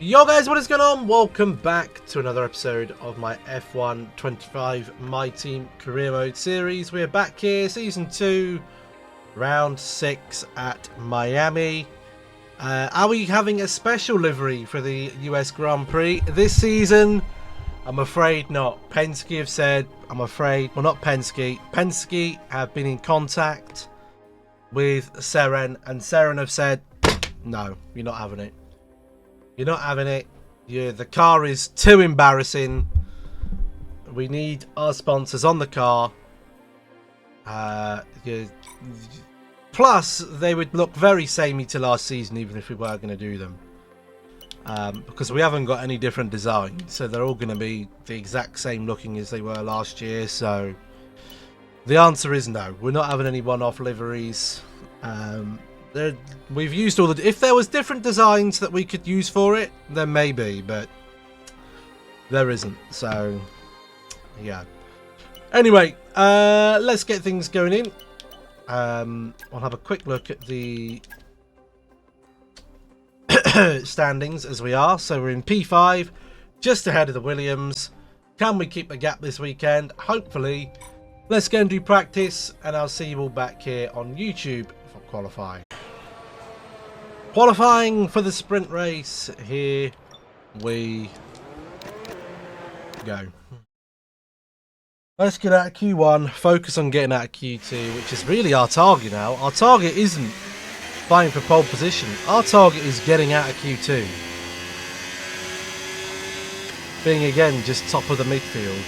Yo guys, what is going on? Welcome back to another episode of my F1 25 My Team Career Mode series. We're back here, Season 2, Round 6 at Miami. Are we having a special livery for the US Grand Prix this season? I'm afraid not. Penske have said, I'm afraid, well not Penske. Penske have been in contact with Seren and Seren have said, no, you're not having it. You're not having it. The car is too embarrassing. We need our sponsors on the car. Plus, they would look very samey to last season, even if we were going to do them. Because we haven't got any different design. So they're all going to be the exact same looking as they were last year. So the answer is no. We're not having any one-off liveries. We've used all the... If there was different designs that we could use for it, then maybe, but there isn't. So, yeah. Anyway, let's get things going in. I'll have a quick look at the standings as we are. So we're in P5, just ahead of the Williams. Can we keep the gap this weekend? Hopefully. Let's go and do practice, and I'll see you all back here on YouTube for qualifying. Qualifying for the sprint race, here we go. Let's get out of Q1, focus on getting out of Q2, which is really our target now. Our target isn't fighting for pole position, our target is getting out of Q2. Being again just top of the midfield.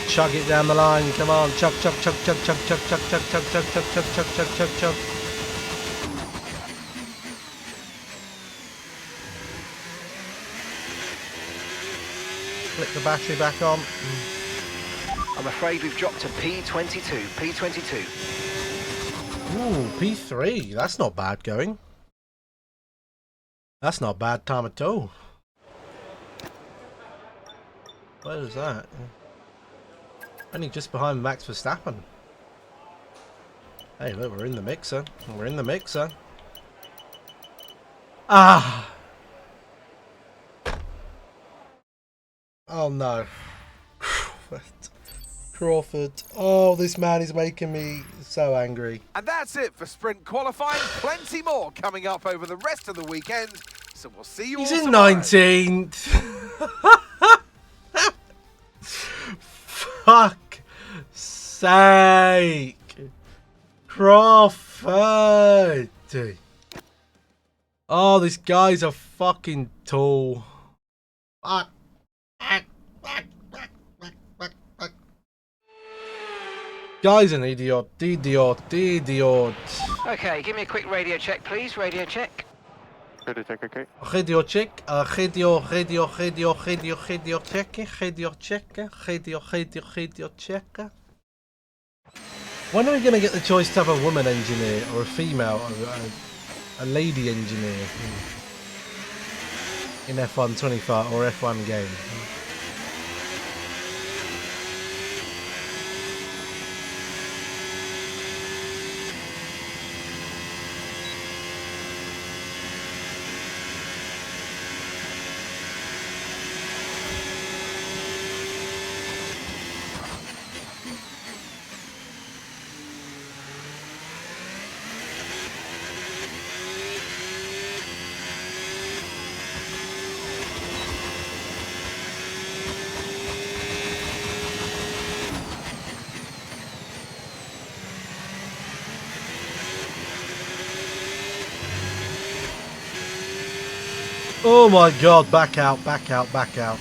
Chug it down the line, come on, chug, chug, chug, chug, chug, chug, chug, chug, chug, chug, chug, chug, chug, chug, chug, chug. Flip the battery back on. I'm afraid we've dropped to P22, P22. Ooh, P3, that's not bad going. That's not bad time at all. Where is that? Only just behind Max Verstappen. Hey, look, we're in the mixer. We're in the mixer. Ah! Oh no. Crawford. Oh, this man is making me so angry. And that's it for sprint qualifying. Plenty more coming up over the rest of the weekend. So we'll see you all He's in tomorrow. 19th. Fuck sake. Crawford. Oh, this guy's a fucking tool. Fuck. Guy's an idiot. Idiot. Okay, give me a quick radio check, please. Radio check. Radio check, okay. Radio check. Radio check. When are we going to get the choice to have a woman engineer or a female, or a lady engineer? in F1 25 or F1 game. Oh my god, back out, back out, back out.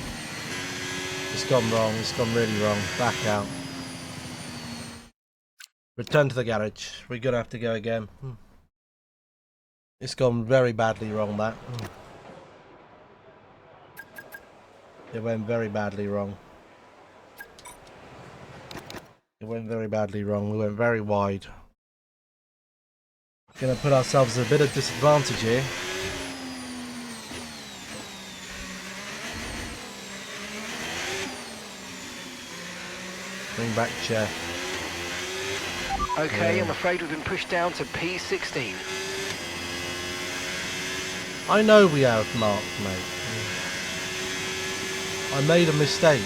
It's gone wrong, it's gone really wrong. Back out. Return to the garage. We're gonna have to go again. It's gone very badly wrong, that. It went very badly wrong. It went very badly wrong. We went very wide. Gonna put ourselves at a bit of disadvantage here. Bring back chair. Okay, I'm afraid we've been pushed down to P16. I know we have marked, mate. I made a mistake.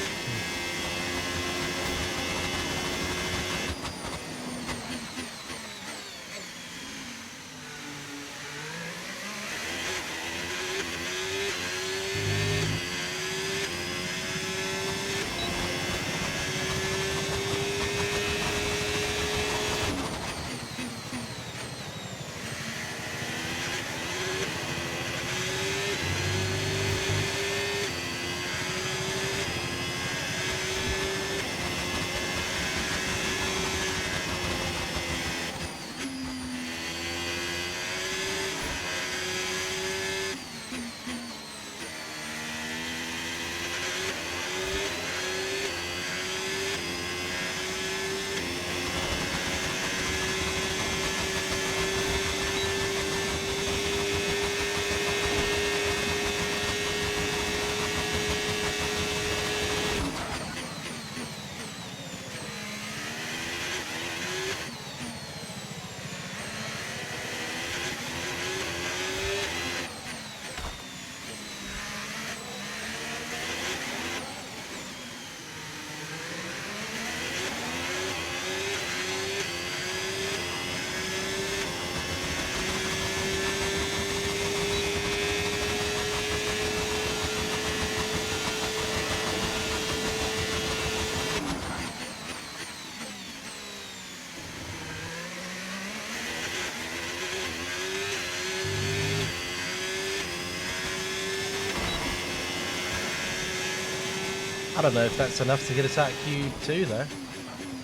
I don't know if that's enough to get us out of Q2 though.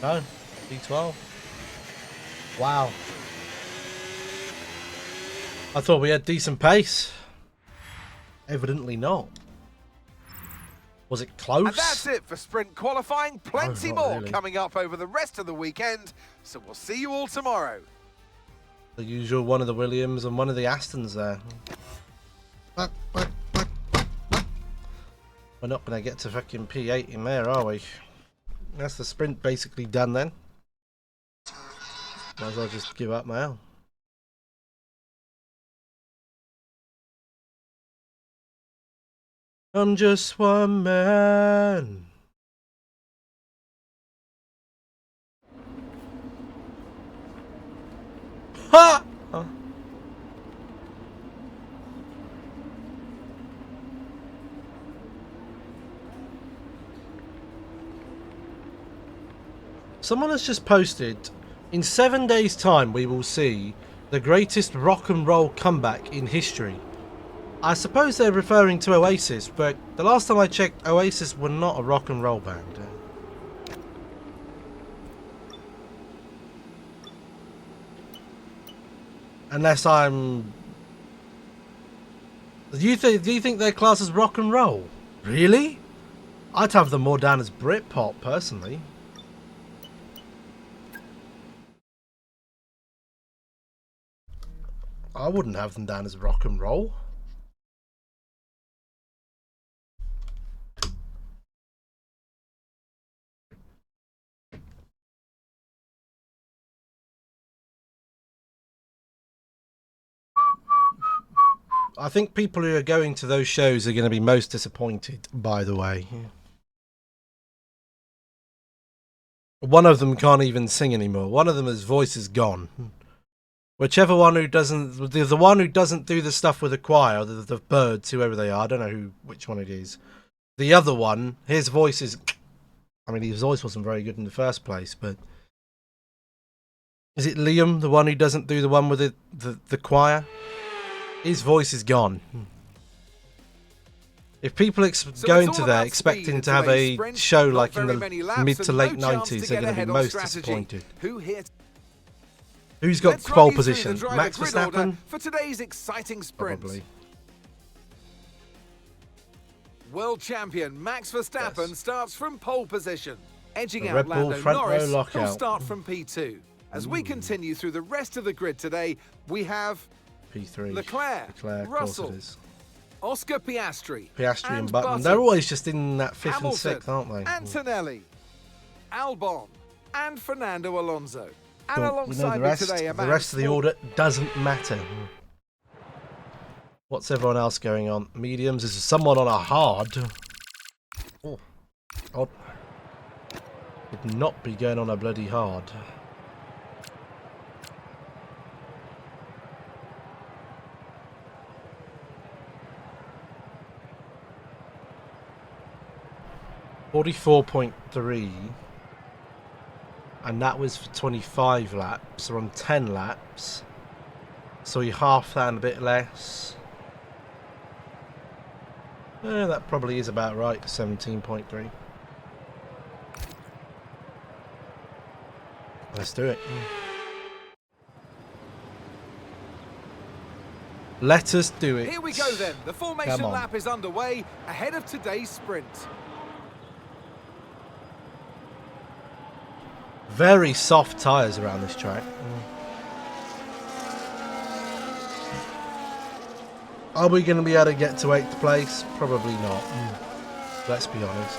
No, P12. Wow. I thought we had decent pace. Evidently not. Was it close? And that's it for sprint qualifying. Plenty not more really. coming up over the rest of the weekend. So we'll see you all tomorrow. The usual one of the Williams and one of the Astons there. We're not going to get to fucking P8 in there, are we? That's the sprint basically done then. Might as well just give up now. I'm just one man. Ha! Oh. Someone has just posted, in 7 days' time we will see the greatest rock and roll comeback in history. I suppose they're referring to Oasis, but the last time I checked, Oasis were not a rock and roll band. Unless I'm... Do you think their class is rock and roll? Really? I'd have them more down as Britpop, personally. I wouldn't have them down as rock and roll. I think people who are going to those shows are going to be most disappointed, by the way. One of them can't even sing anymore. One of them, his voice is gone. Whichever one who doesn't, the one who doesn't do the stuff with the choir, the birds, whoever they are, I don't know which one it is. The other one, his voice is, I mean, his voice wasn't very good in the first place, but is it Liam, the one who doesn't do the one with the choir? His voice is gone. If people go into there expecting to have a show like in the mid to late 90s, they're going to be most disappointed. Who's got pole position? Max Verstappen? For today's exciting sprint. Probably. World champion Max Verstappen starts from pole position. Edging The out Red Bull Lando front row Norris, lockout. he'll start from P2. As we continue through the rest of the grid today, we have P3. Leclerc, Of Russell, course it is. Oscar Piastri, Piastri and Button. They're always just in that 5th Hamilton, and 6th, aren't they? Antonelli, Albon, and Fernando Alonso. And Well, we know alongside the me rest. today, a The man rest of the order doesn't matter. What's everyone else going on? Mediums. Is someone on a hard? Oh, odd. Would not be going on a bloody hard. .44.3, and that was for 25 laps, or on 10 laps, so you half that and a bit less. That probably is about right, 17.3. Let's do it. Let us do it. Here we go then. The formation Come on. lap is underway ahead of today's sprint. Very soft tyres around this track. Are we going to be able to get to 8th place? Probably not. Let's be honest.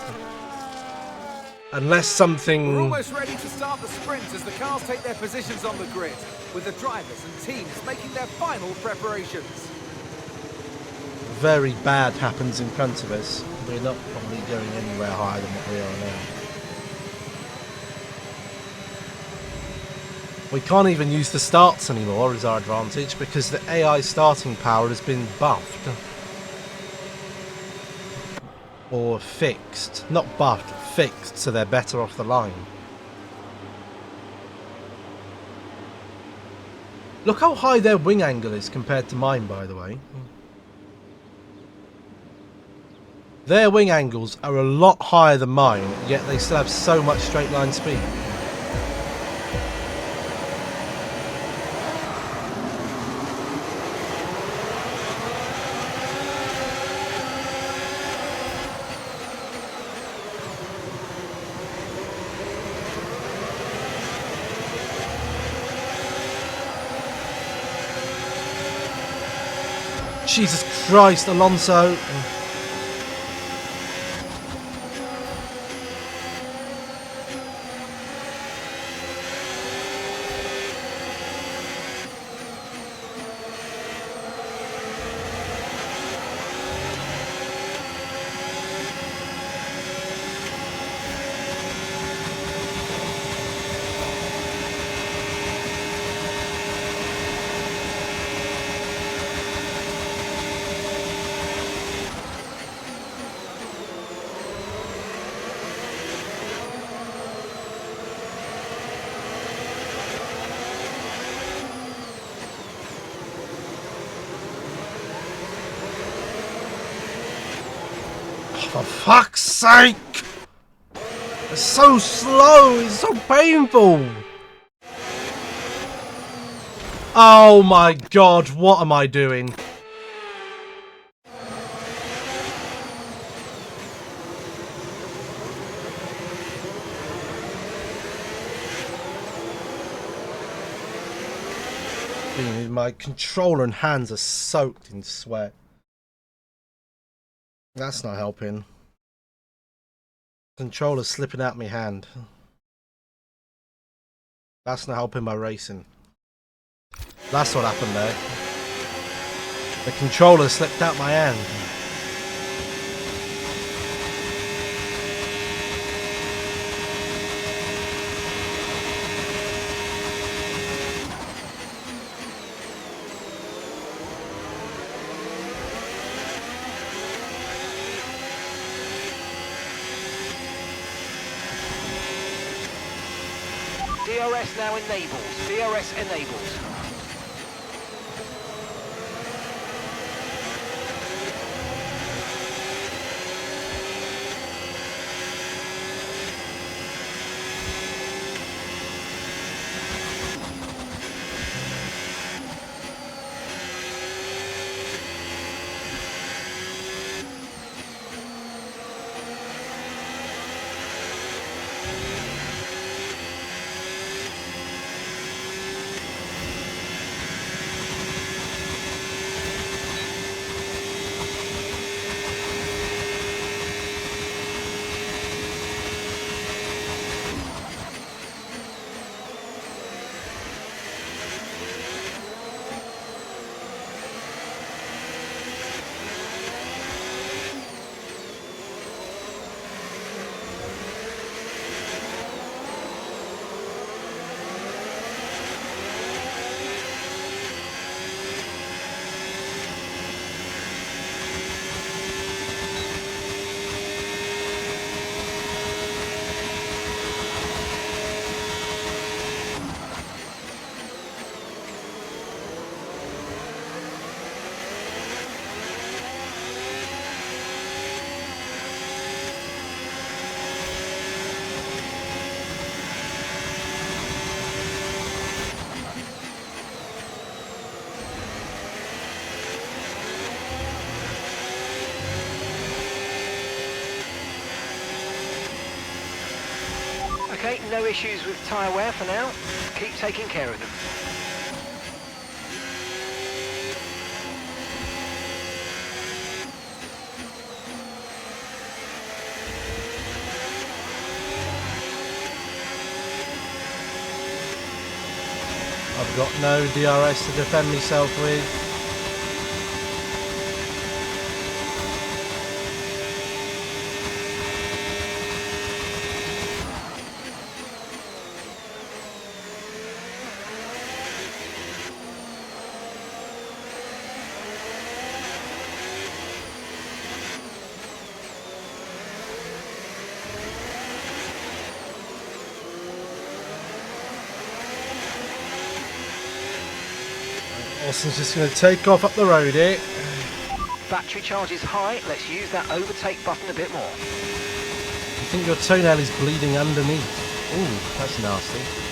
Unless something... We're almost ready to start the sprint as the cars take their positions on the grid, with the drivers and teams making their final preparations. very bad happens in front of us. We're not probably going anywhere higher than what we are now. We can't even use the starts anymore as our advantage because the AI starting power has been buffed. Or fixed. Not buffed, fixed, so they're better off the line. Look how high their wing angle is compared to mine, by the way. Their wing angles are a lot higher than mine, yet they still have so much straight line speed. Jesus Christ, Alonso. For fuck's sake! It's so slow, it's so painful! Oh my god, what am I doing? My controller and hands are soaked in sweat. That's not helping. Controller's slipping out my hand. That's not helping my racing. That's what happened there. The controller slipped out my hand. DRS now enabled. DRS enabled. Okay, no issues with tyre wear for now. Keep taking care of them. I've got no DRS to defend myself with. Austin's just going to take off up the road here. Battery charge is high. Let's use that overtake button a bit more. I think your toenail is bleeding underneath. Ooh, that's nasty.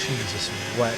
Jesus, wet.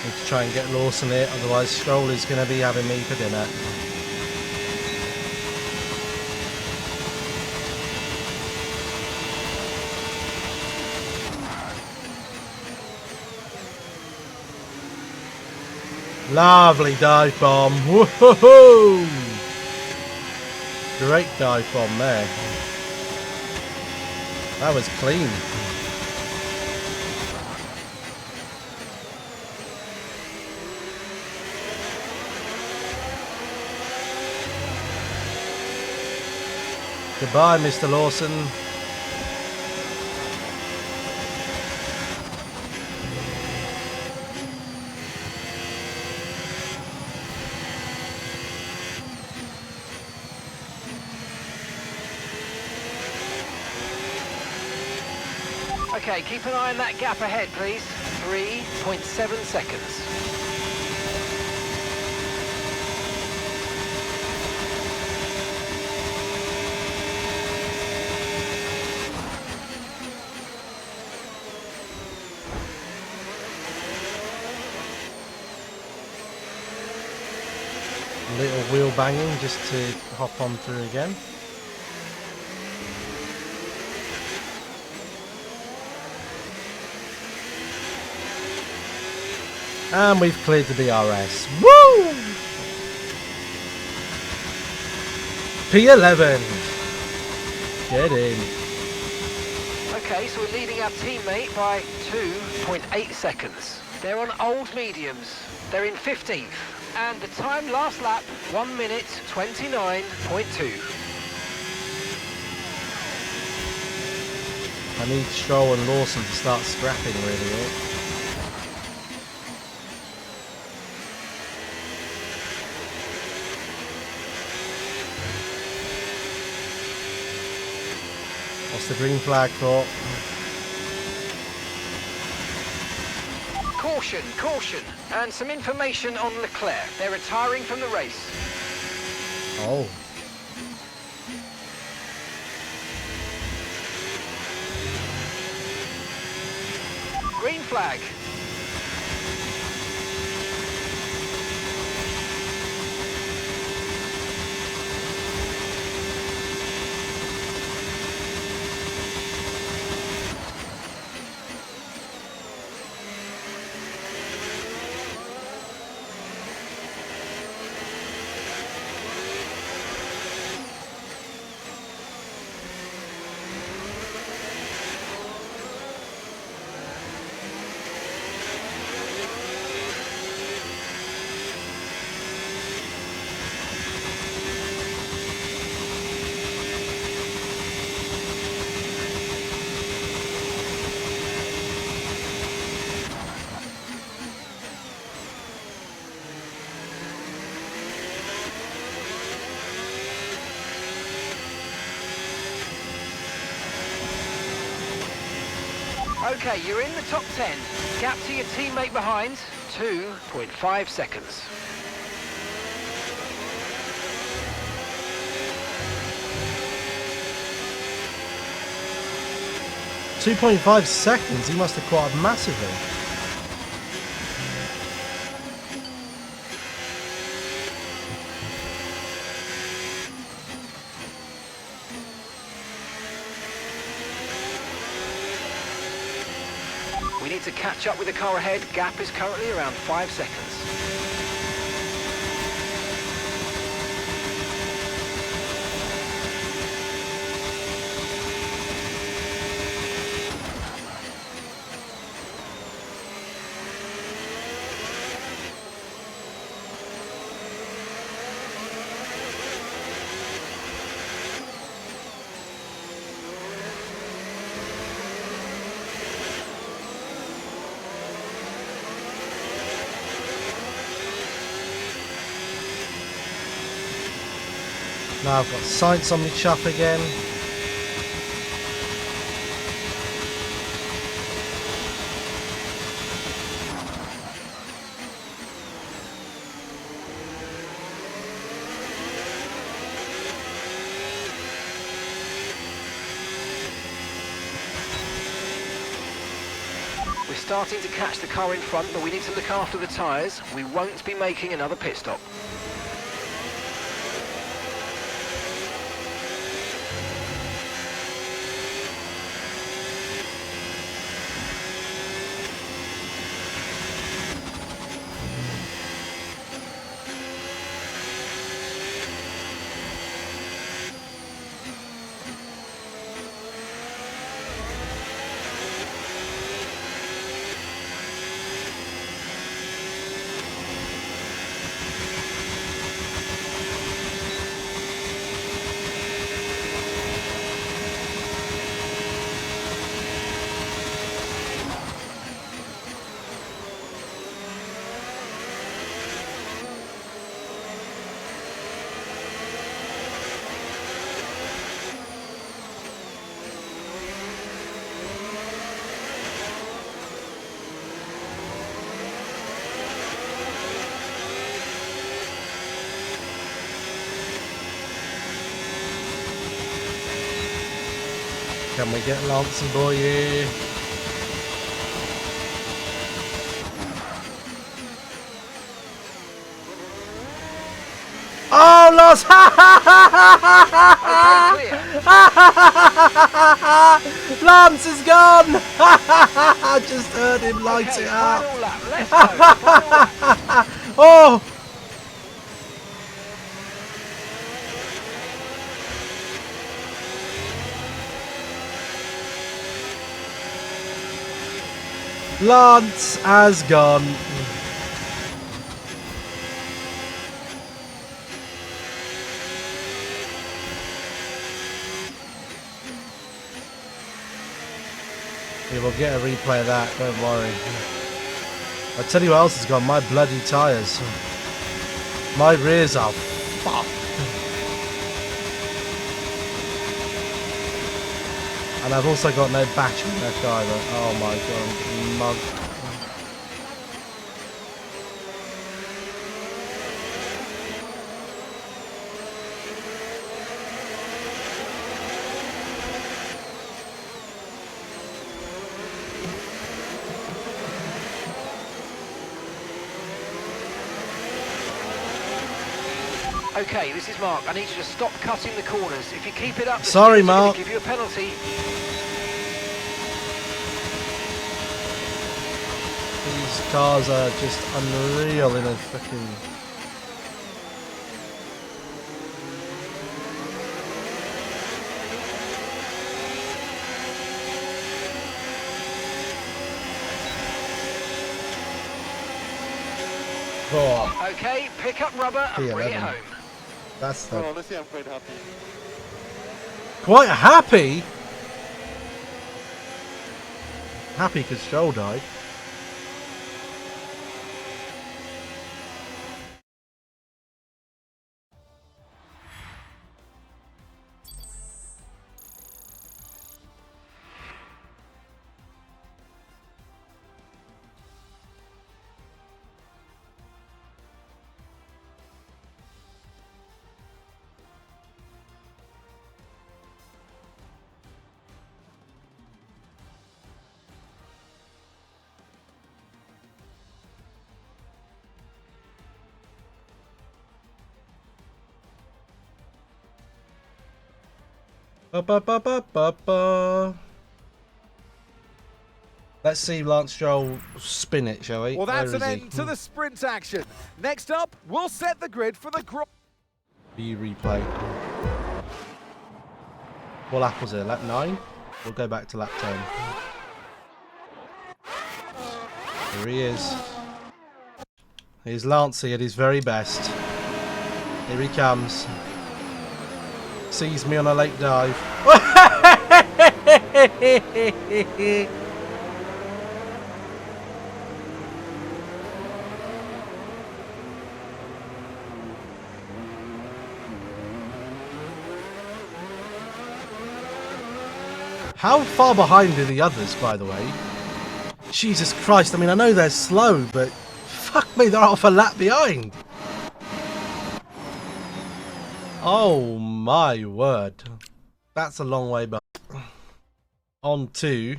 Need to try and get Lawson here, otherwise Stroll is going to be having me for dinner. Lovely dive bomb. Woohoo! Great dive bomb there. That was clean. Goodbye, Mr. Lawson. Okay, keep an eye on that gap ahead, please. 3.7 seconds. Little wheel banging just to hop on through again. And we've cleared the DRS. Woo! P11. Get in. Okay, so we're leading our teammate by 2.8 seconds. They're on old mediums. They're in 15th. And the time last lap, 1 minute 29.2. I need Stroll and Lawson to start scrapping really. What's the green flag for? Caution, caution, and some information on Leclerc. They're retiring from the race. Oh. Green flag. Okay, you're in the top 10. Gap to your teammate behind, 2.5 seconds. .5 seconds. He must have quite massively. We need to catch up with the car ahead. Gap is currently around 5 seconds. Now I've got Sainz on my chuff again. We're starting to catch the car in front, but we need to look after the tyres. We won't be making another pit stop. Can we get Lance and Boy here? Oh, Lance! Okay, Lance is gone! I just heard him light it up. final lap. Let's go. Final lap. Oh! Lance has gone. We will get a replay of that, don't worry. I'll tell you what else has gone, my bloody tyres. My rears are fucked. And I've also got no battery left either. Oh my god, mug. Okay, this is Mark. I need you to stop cutting the corners. If you keep it up, Sorry, I'm going Mark. to give you a penalty. These cars are just unreal in a fucking... Oh, Okay, pick up rubber and bring it P11. home. that's the... Well, honestly, I'm quite happy. Quite happy? Happy because Stroll died. Ba, ba, ba, ba, ba, ba. Let's see Lance Stroll spin it, shall we? Well, that's Where an is he? end to the sprint action. Next up, we'll set the grid for the View replay. What lap was it? Lap 9? We'll go back to lap 10. Here he is. Here's Lancey at his very best. Here he comes. Sees me on a late dive. How far behind are the others, by the way? Jesus Christ, I mean, I know they're slow, but fuck me, they're half a lap behind. Oh my word. That's a long way back. On to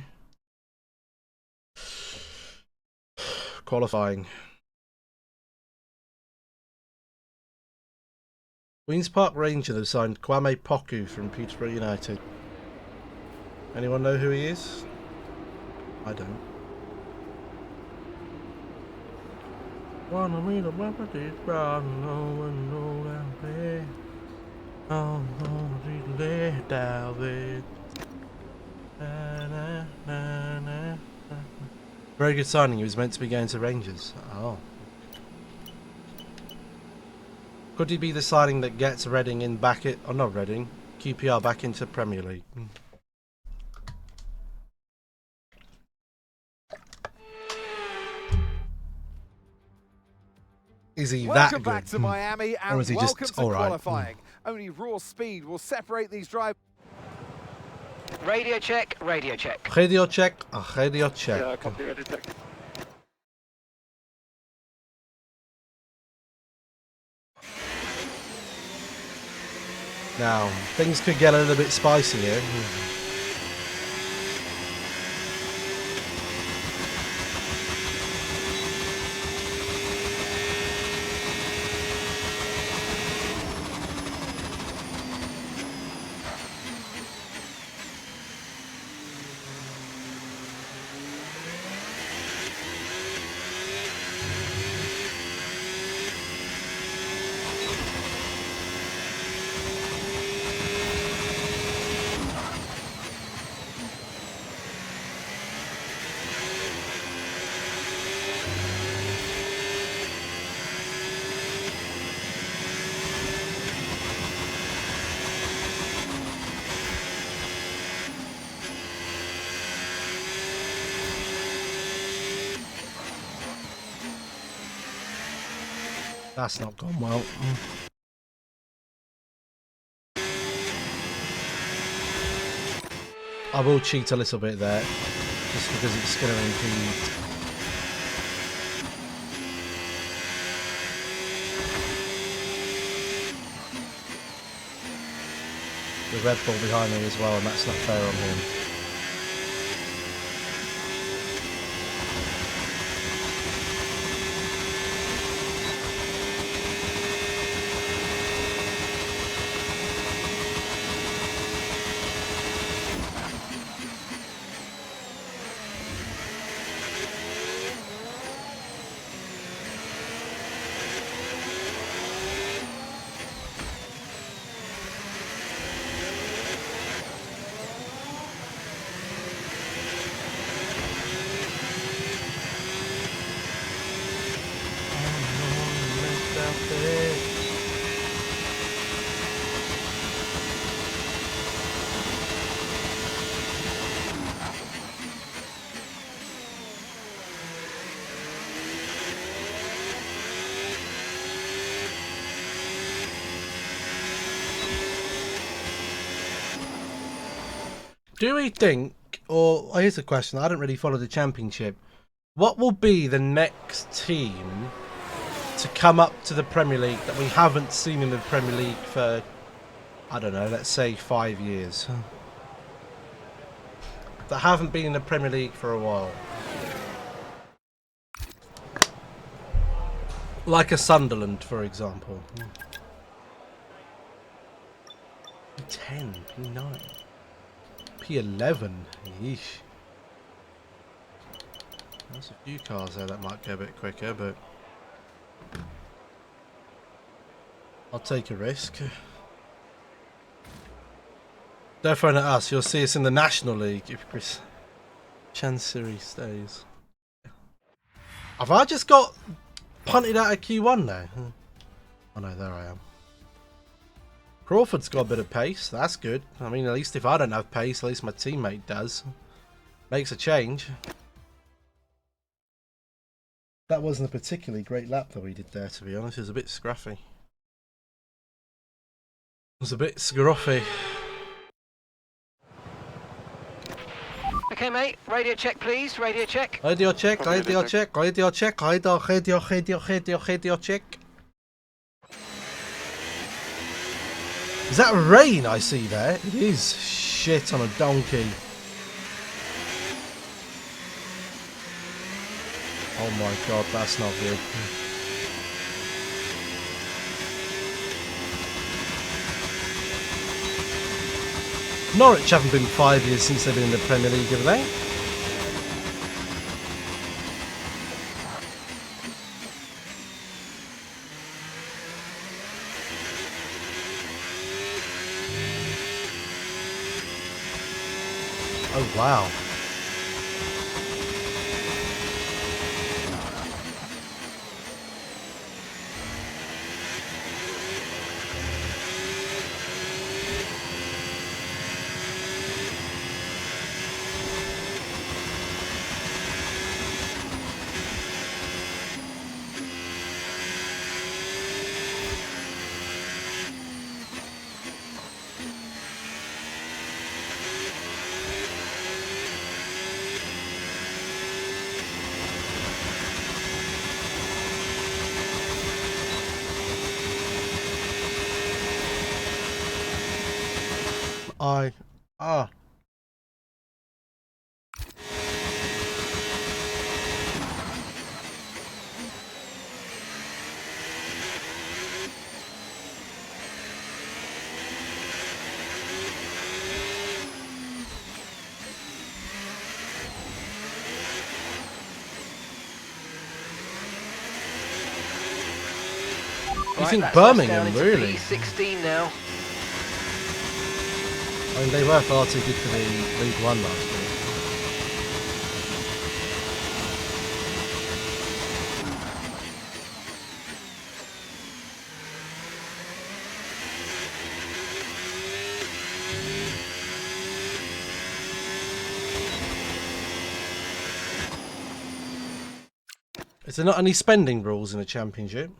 qualifying. Queen's Park Rangers have signed Kwame Poku from Peterborough United. Anyone know who he is? I don't. Wanna meet a this brown, no one know out there. Oh, no, there, David. Very good signing. He was meant to be going to Rangers. Oh. Could he be the signing that gets Reading in back it, or not Reading, QPR back into Premier League? Is he that good? Welcome back to Miami, and or is he welcome just to all right? qualifying. Only raw speed will separate these drivers. Radio check, radio check. Radio check, radio check. Yeah, copy, radio check. Now, things could get a little bit spicy here. That's not gone well. I will cheat a little bit there, just because it's going to impede. The Red Bull behind me as well, and that's not fair on him. Do we think, or here's a question, I don't really follow the Championship, what will be the next team to come up to the Premier League that we haven't seen in the Premier League for, I don't know, let's say 5 years? That haven't been in the Premier League for a while. Like a Sunderland, for example. P10, P9. P11, yeesh. There's a few cars there that might go a bit quicker, but I'll take a risk. Don't phone at us, you'll see us in the National League if Chris Chancery stays. Have I just got punted out of Q1 now? Oh no, there I am. Crawford's got a bit of pace, that's good. I mean, at least if I don't have pace, at least my teammate does. Makes a change. That wasn't a particularly great lap that we did there, to be honest. It was a bit scruffy. It was a bit scruffy. Okay, mate. Radio check, please. Radio check. Radio check, radio check, radio check, radio check. Is that rain I see there? It is. Shit on a donkey. Oh my god, that's not good. Norwich haven't been 5 years since they've been in the Premier League, have they? Oh wow. Ah. You think that's Birmingham, down into really? B16 now. I mean, they were far too good for the League One last year. Is there not any spending rules in the Championship?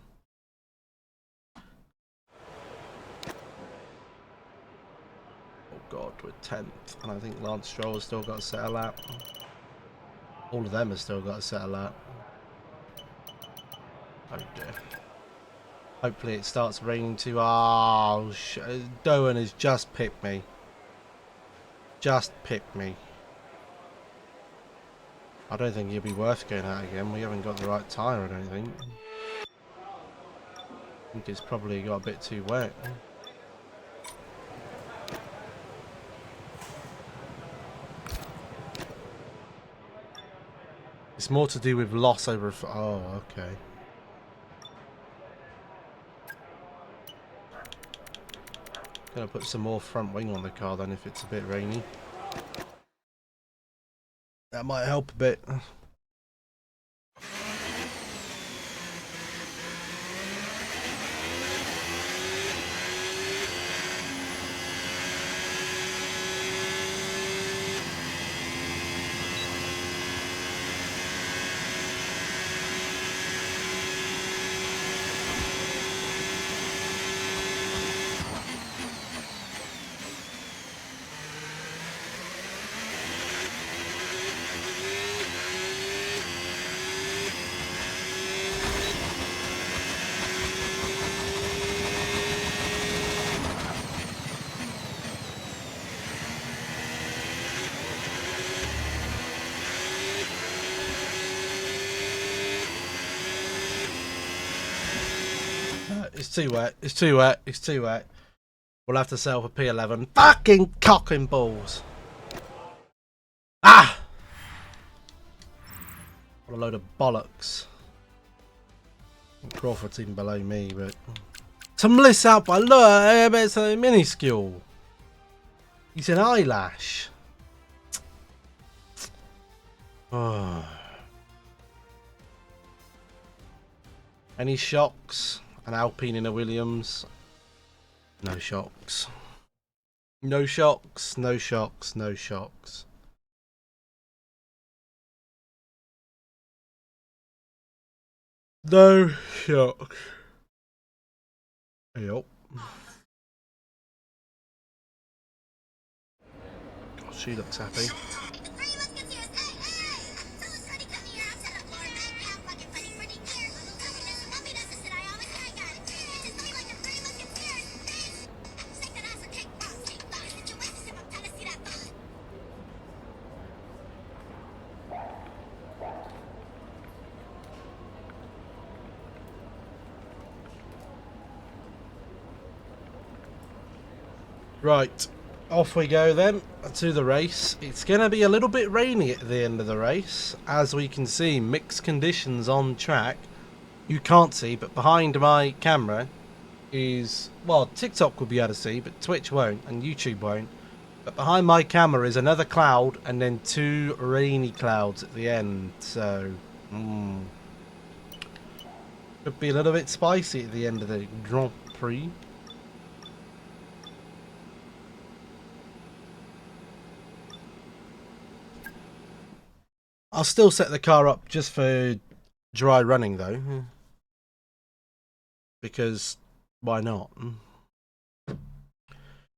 Oh god, we're 10th, and I think Lance Stroll has still got to settle out. All of them have still got to settle out. Oh dear. Hopefully it starts raining too. Oh, Doan has just pipped me. Just pipped me. I don't think he'll be worth going out again. We haven't got the right tyre, I don't think. I think it's probably got a bit too wet. It's more to do with loss over... Oh, okay. Gonna put some more front wing on the car then if it's a bit rainy. That might help a bit. It's too wet. It's too wet. It's too wet. We'll have to sell for P11. Fucking cock and balls. Ah! What a load of bollocks. Crawford's even below me, but... Some lists out by look, it's a minuscule. He's an eyelash. Oh. Any shocks? An Alpine in a Williams? No shocks. No shocks, no shocks, no shocks. No shocks. Yep. God, she looks happy. Right, off we go then to the race. It's going to be a little bit rainy at the end of the race. As we can see, mixed conditions on track. You can't see, but behind my camera is, well, TikTok will be able to see, but Twitch won't and YouTube won't. But behind my camera is another cloud and then 2 rainy clouds at the end. So, could be a little bit spicy at the end of the Grand Prix. I'll still set the car up just for dry running though, because why not?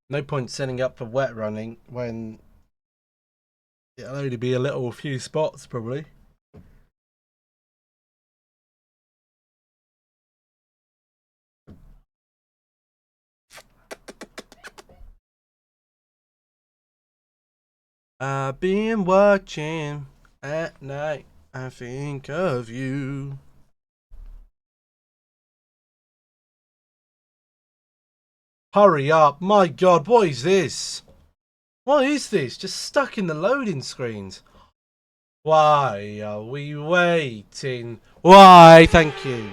No point setting up for wet running when it'll only be a few spots probably. I've been watching at night, I think of you. Hurry up, my god, what is this? What is this? Just stuck in the loading screens. Why are we waiting? Why? Thank you.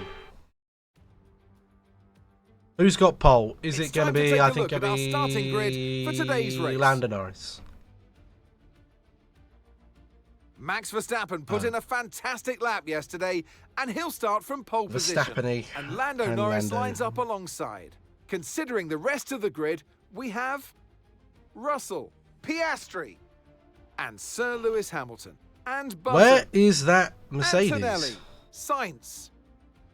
Who's got pole? Is it going to be, I think it'll be Lando Norris. Max Verstappen put in a fantastic lap yesterday, and he'll start from pole position. And Lando Norris lines up alongside. Considering the rest of the grid, we have Russell, Piastri, and Sir Lewis Hamilton, and Button. Where is that Mercedes? Antonelli, Sainz.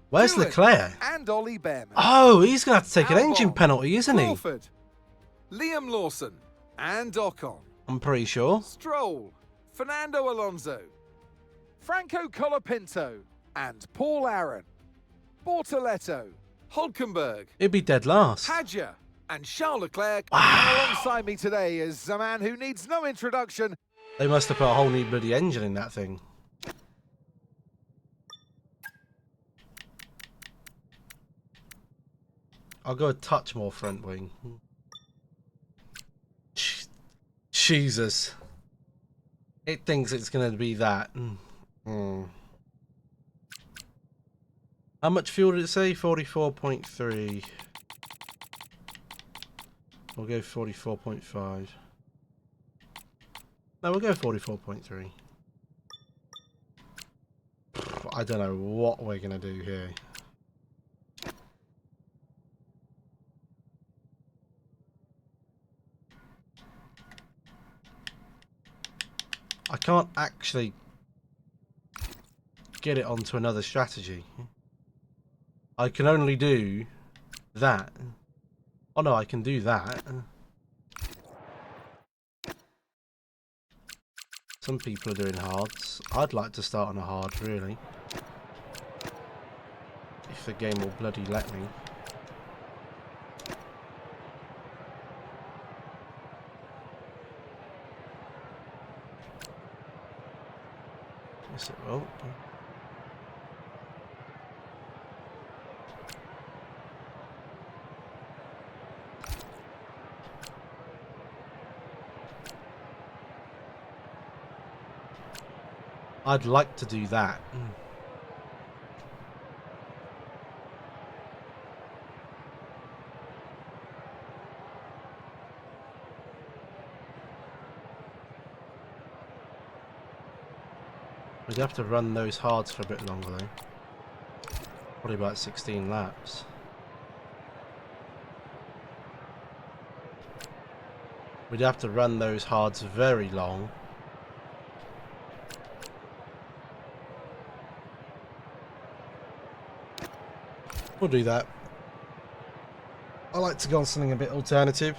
Where's Leclerc? And Ollie Behrman. Oh, he's going to have to take an engine penalty, isn't he? Crawford, Liam Lawson, and Ocon. I'm pretty sure. Stroll, Fernando Alonso, Franco Colapinto, and Paul Aaron, Bortoletto, Hulkenberg. He'd be dead last. Hadja and Charles Leclerc. Wow. Alongside me today is a man who needs no introduction. They must have put a whole new bloody engine in that thing. I'll go a touch more front wing. Jesus. It thinks it's going to be that. How much fuel did it say? 44.3. We'll go 44.5. No, we'll go 44.3. I don't know what we're going to do here. I can't actually get it onto another strategy. I can only do that. Oh no, I can do that. Some people are doing hards. I'd like to start on a hard, really. If the game will bloody let me. Yes, it will. I'd like to do that. We'd have to run those hards for a bit longer though. Probably about 16 laps. We'd have to run those hards very long. We'll do that. I like to go on something a bit alternative.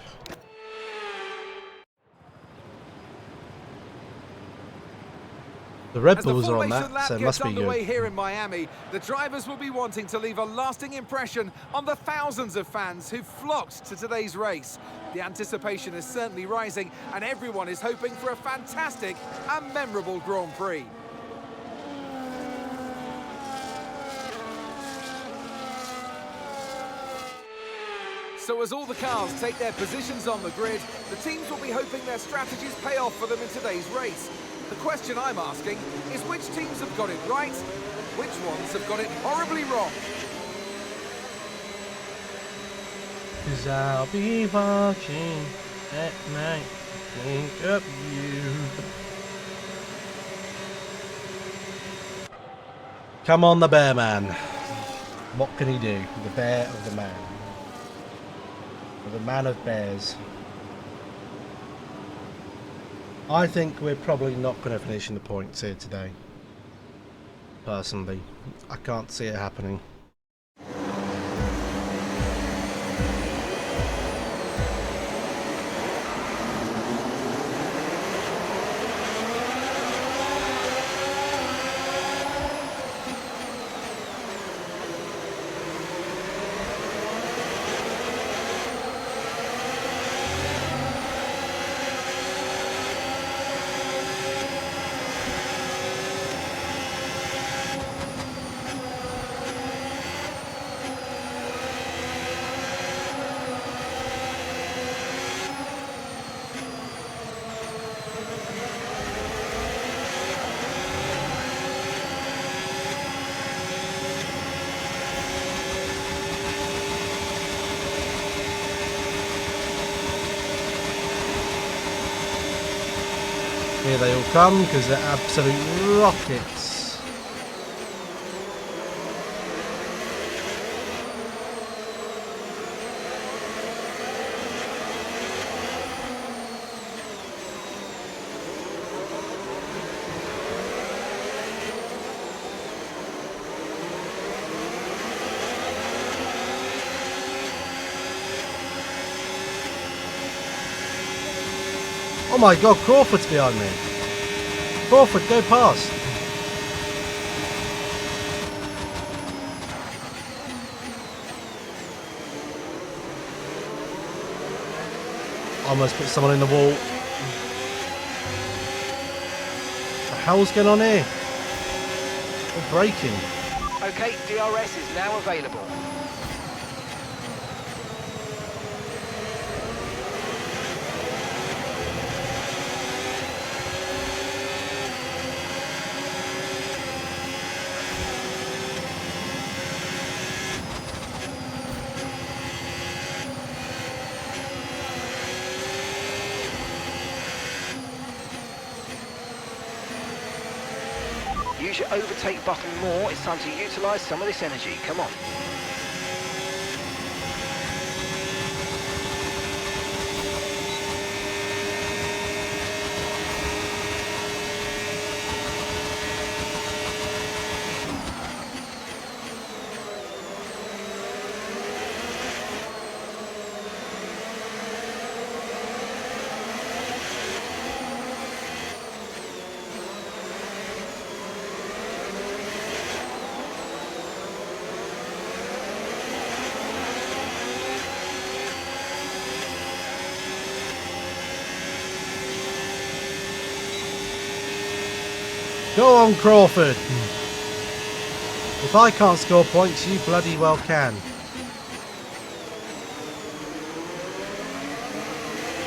The Red Bulls are on that, so it must be good. Here in Miami, the drivers will be wanting to leave a lasting impression on the thousands of fans who flocked to today's race. The anticipation is certainly rising, and everyone is hoping for a fantastic and memorable Grand Prix. So as all the cars take their positions on the grid, the teams will be hoping their strategies pay off for them in today's race. The question I'm asking is which teams have got it right, which ones have got it horribly wrong? 'Cause I'll be watching at night, think of you. Come on, the bear man. What can he do? The bear of the man. Or the man of bears. I think we're probably not going to finish in the points here today. Personally, I can't see it happening. Here they all come because they're absolute rockets. Oh my god, Crawford's behind me. Crawford, go past. Almost put someone in the wall. What the hell's going on here? We're braking. Okay, DRS is now available. Use your overtake button more. It's time to utilise some of this energy. Come on. Go on, Crawford. If I can't score points, you bloody well can.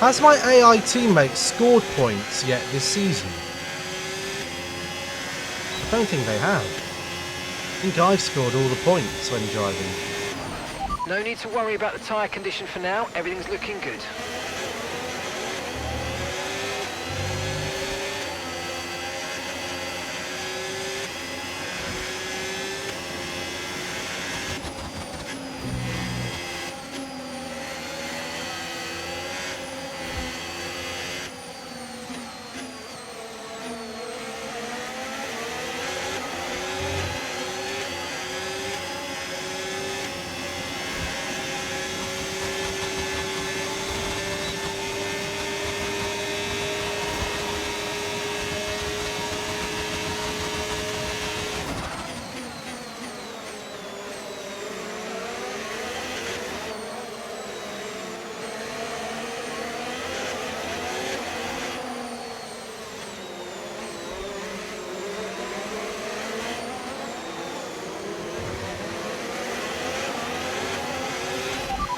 Has my AI teammate scored points yet this season? I don't think they have. I think I've scored all the points when driving. No need to worry about the tyre condition for now. Everything's looking good.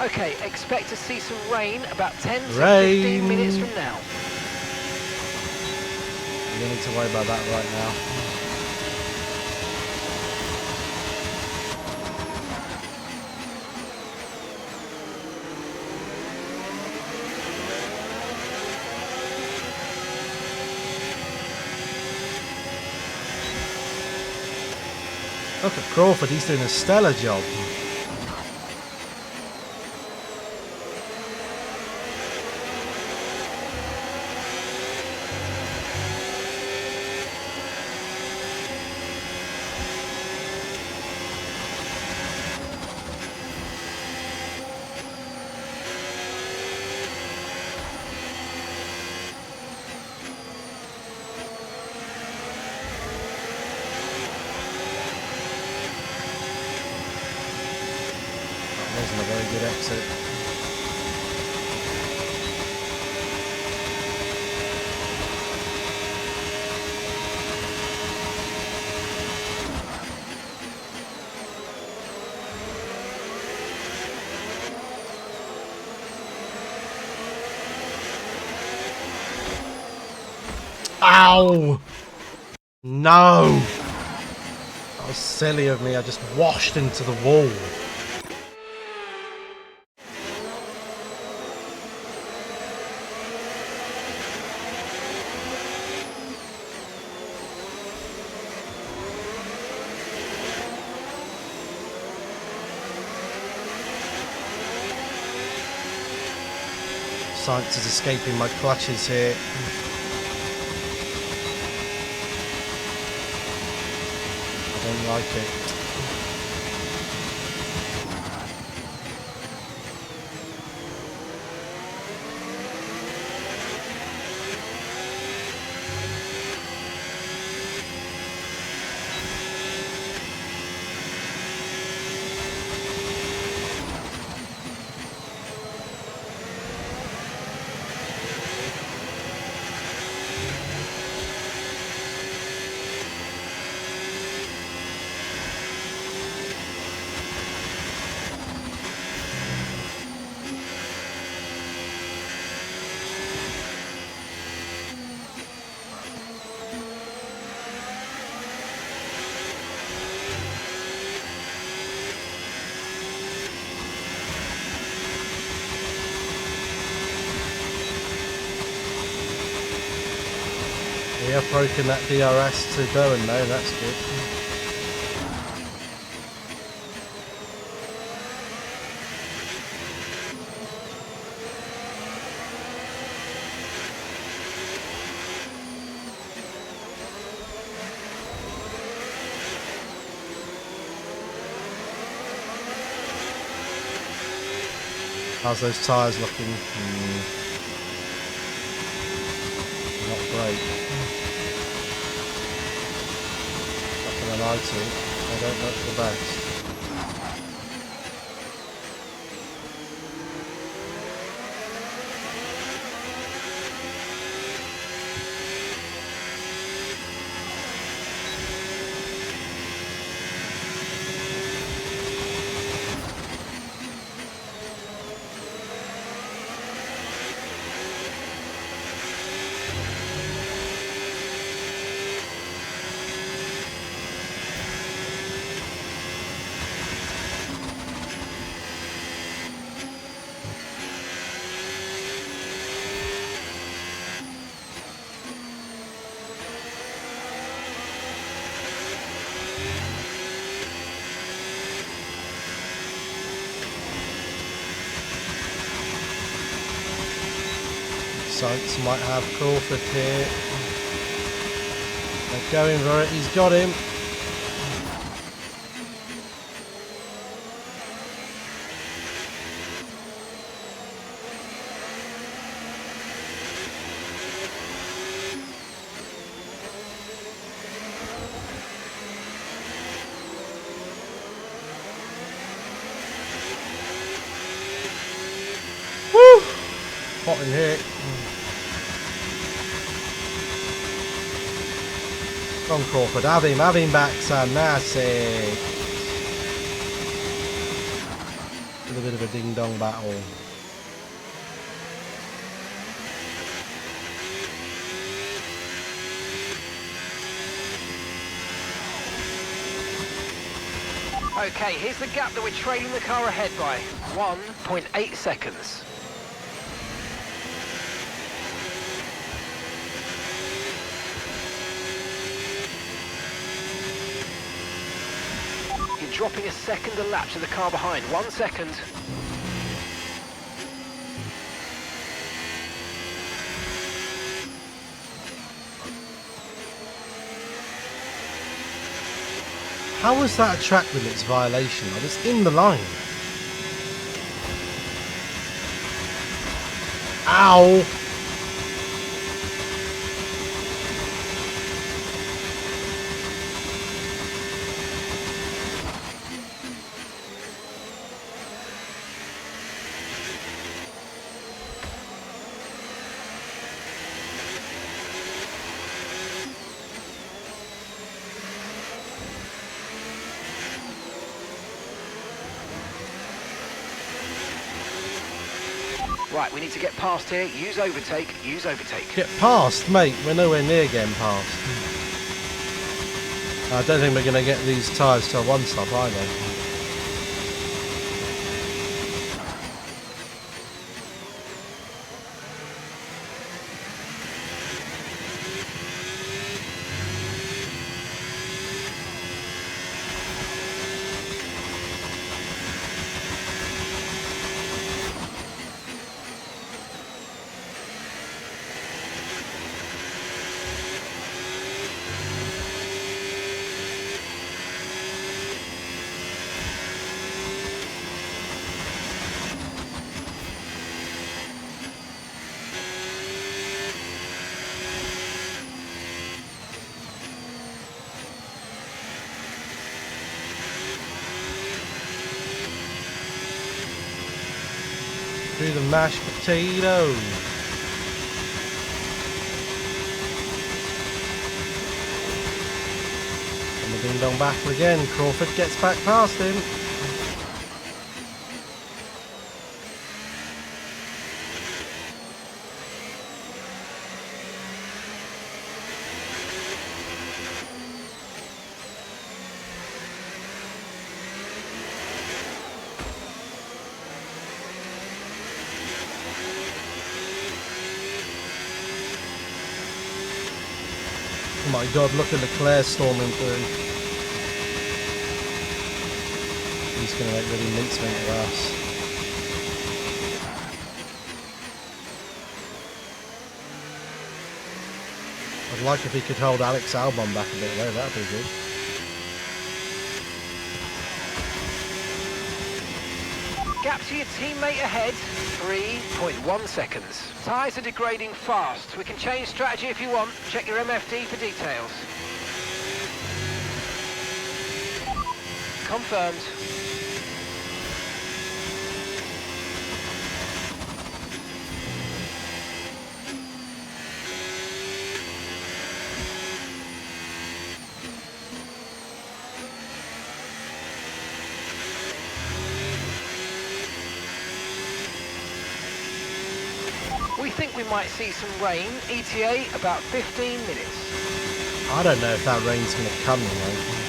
Okay, expect to see some rain about 10 to Rain. 15 minutes from now. You don't need to worry about that right now. Look at Crawford, he's doing a stellar job. Wasn't a very good exit. Ow! No! That was silly of me. I just washed into the wall. Science is escaping my clutches here. I don't like it. We have broken that DRS to Bowen though, that's good. How's those tyres looking? Not great. Not gonna lie to you, they don't look the best. Saints might have Crawford here. They're going for it, he's got him. Woo! Hot in here. Come on Crawford, have him back son, that's it. with a bit of a ding-dong battle. Okay, here's the gap that we're trailing the car ahead by. 1.8 seconds. You're dropping a second a lap to the car behind. 1 second. How was that a track limits violation? I was in the line. Ow! Right, we need to get past here. Use overtake. Use overtake. Get past, mate. We're nowhere near getting past. I don't think we're going to get these tyres till one stop either. Through the mashed potato. And the ding dong battle again. Crawford gets back past him. Oh my god, look at Leclerc storming through. He's going to make really mincemeat of us. I'd like if he could hold Alex Albon back a bit though, that'd be good. Gap to your teammate ahead, 3.1 seconds. Tyres are degrading fast. We can change strategy if you want. Check your MFD for details. Confirmed. We think we might see some rain, ETA about 15 minutes. I don't know if that rain's going to come, you know.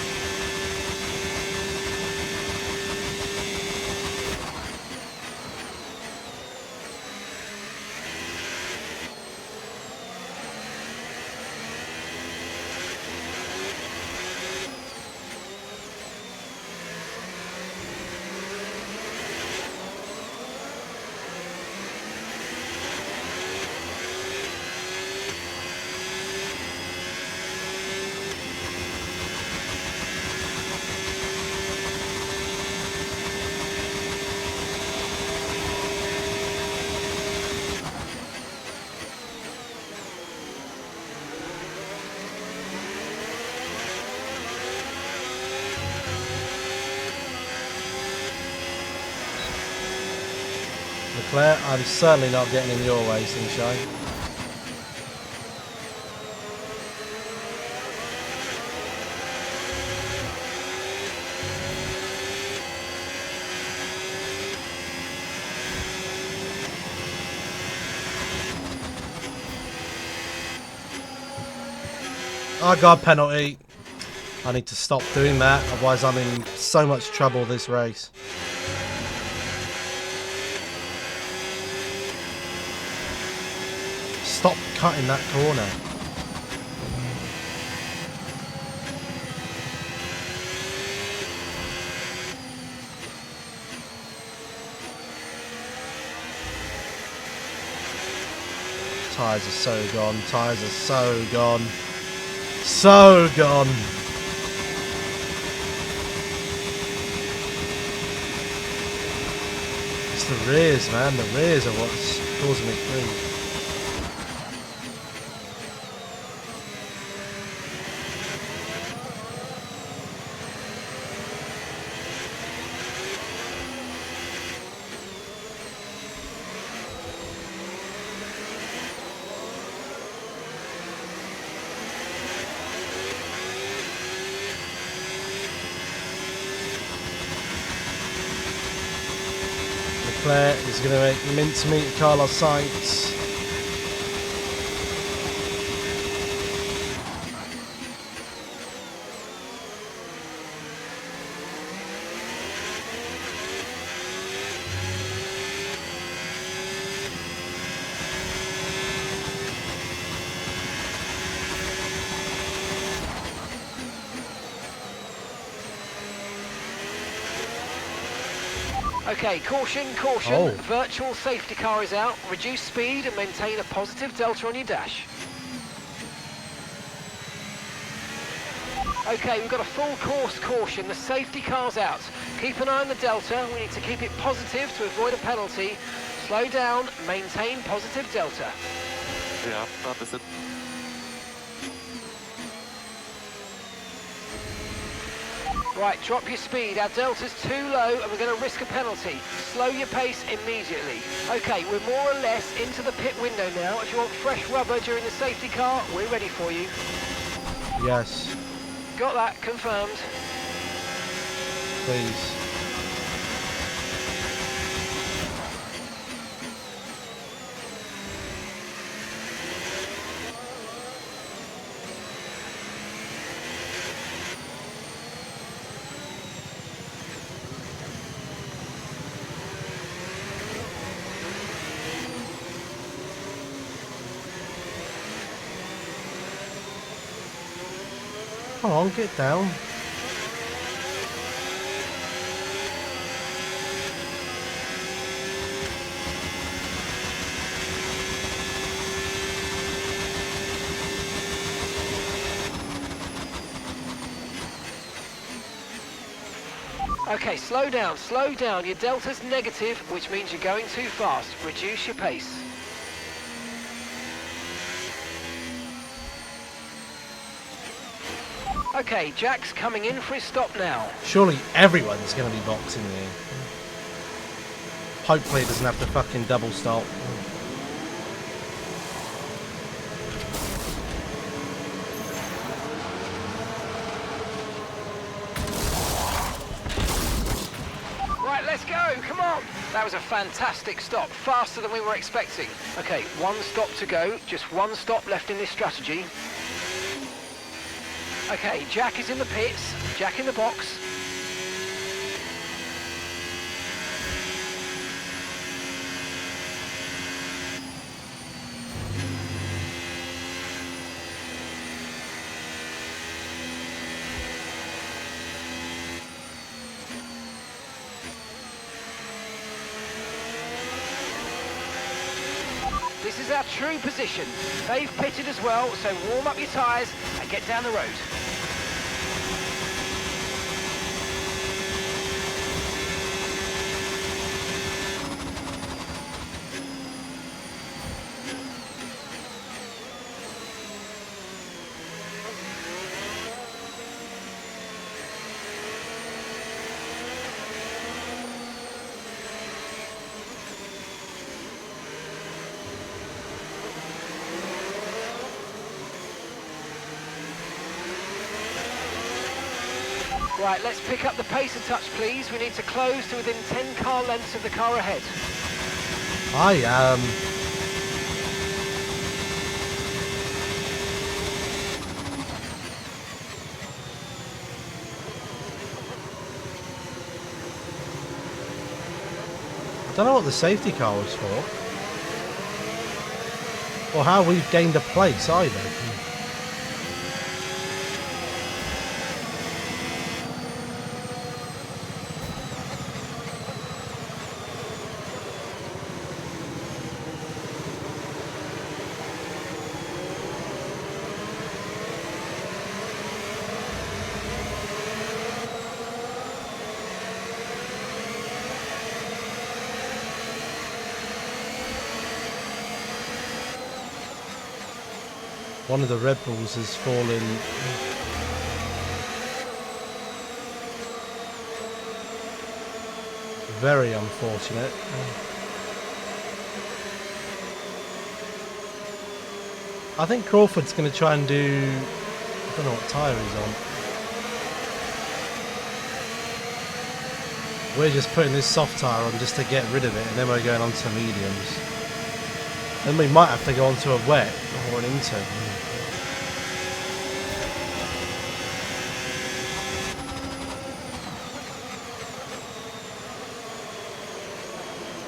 Leclerc, I'm certainly not getting in your way, Sunshine. Oh god, penalty. I need to stop doing that, otherwise I'm in so much trouble this race. Stop cutting that corner. Tyres are so gone. Tyres are so gone. So gone. It's the rears, man. The rears are what's causing me grief. Leclerc is going to make mincemeat of Carlos Sainz. Okay, caution, caution. Oh. Virtual safety car is out. Reduce speed and maintain a positive delta on your dash. Okay, we've got a full course caution. The safety car's out. Keep an eye on the delta. We need to keep it positive to avoid a penalty. Slow down, maintain positive delta. Ja, that is it. Right, drop your speed. Our delta's too low and we're going to risk a penalty. Slow your pace immediately. Okay, we're more or less into the pit window now. If you want fresh rubber during the safety car, we're ready for you. Yes. Got that, confirmed. Please. Come on, get down. Okay, slow down, slow down. Your delta's negative, which means you're going too fast. Reduce your pace. Okay, Jack's coming in for his stop now. Surely everyone's going to be boxing here. Hopefully it doesn't have to fucking double stop. Right, let's go, come on. That was a fantastic stop, faster than we were expecting. Okay, one stop to go, just one stop left in this strategy. Okay, Jack is in the pits, Jack in the box. This is our true position. They've pitted as well, so warm up your tyres and get down the road. Right, let's pick up the pace a touch, please. We need to close to within 10 car lengths of the car ahead. I am. Don't know what the safety car was for. Or how we've gained a place either. One of the Red Bulls has fallen. Very unfortunate. I think Crawford's going to try and do... I don't know what tyre he's on. We're just putting this soft tyre on just to get rid of it, and then we're going on to mediums. Then we might have to go onto a wet or an intern.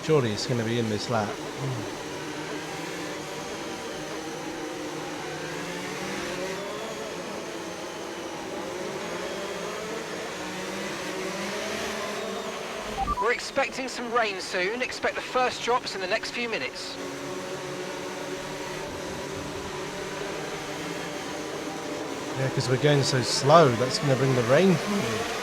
Surely it's going to be in this lap. We're expecting some rain soon. Expect the first drops in the next few minutes. Yeah, because we're going so slow. That's going to bring the rain forward.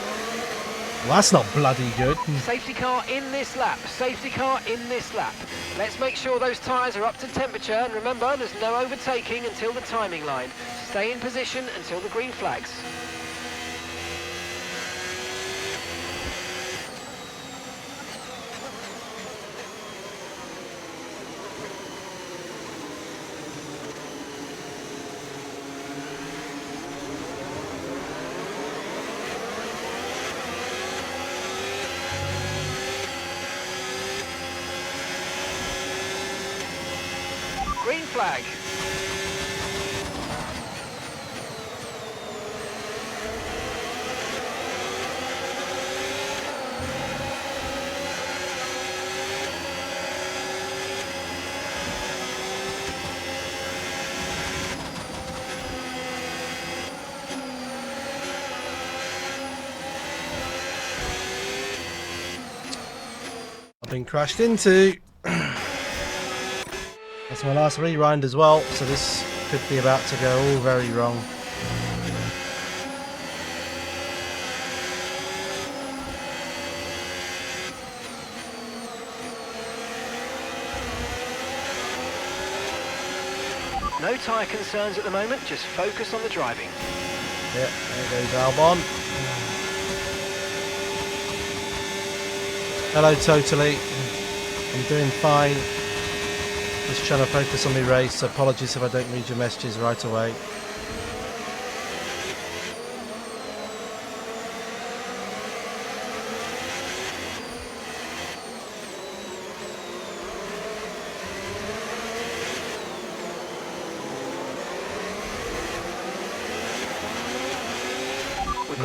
Well, that's not bloody good. Safety car in this lap. Safety car in this lap. Let's make sure those tyres are up to temperature. And remember, there's no overtaking until the timing line. Stay in position until the green flags. Green flag. I've been crashed into. That's my last rewind as well, so this could be about to go all very wrong. No tyre concerns at the moment, just focus on the driving. Yep, there goes Albon. Hello, Totally. I'm doing fine. Just trying to focus on my race. Apologies if I don't read your messages right away.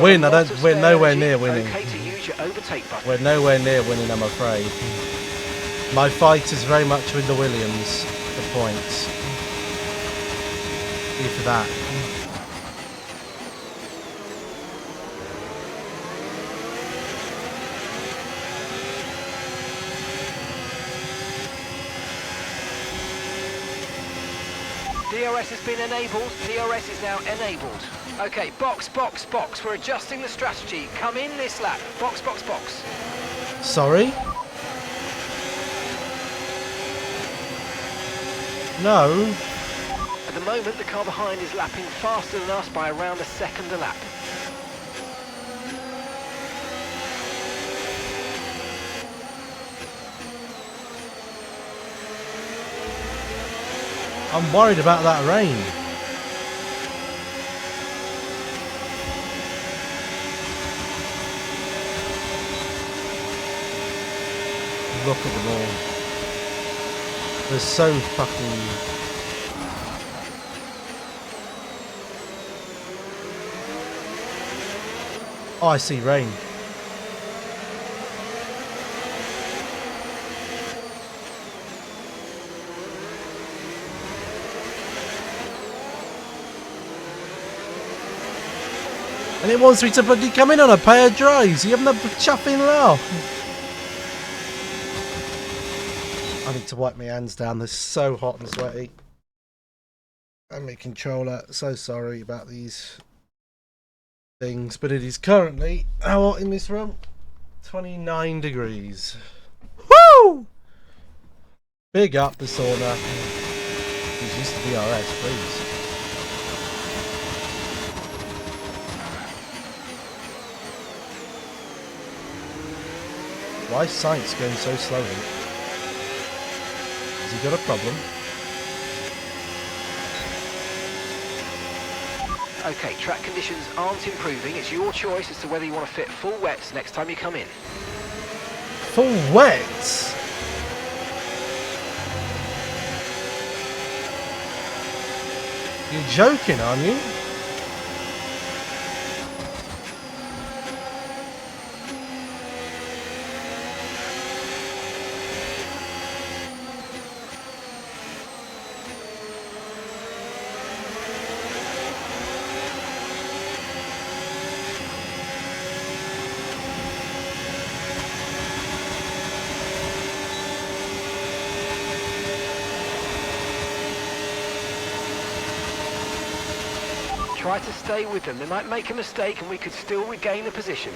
Win? I don't. We're nowhere near winning. Okay to use your overtake button. We're nowhere near winning, I'm afraid. My fight is very much with the Williams for points. If that. DRS has been enabled. DRS is now enabled. Okay, box, box, box. We're adjusting the strategy. Come in this lap. Box, box, box. Sorry? No. At the moment, the car behind is lapping faster than us by around a second a lap. I'm worried about that rain. Look at them all. They're so fucking... Oh, I see rain. And it wants me to bloody come in on a pair of dries. You having a chuffing laugh? I need to wipe my hands down. They're so hot and sweaty. And my controller. So sorry about these things. But it is currently, how hot in this room? 29 degrees. Woo! Big up the sauna. These used to be RS, please. Why is Science going so slowly? Has he got a problem? Okay, track conditions aren't improving. It's your choice as to whether you want to fit full wets next time you come in. Full wets? You're joking, aren't you? Try to stay with them. They might make a mistake and we could still regain the position.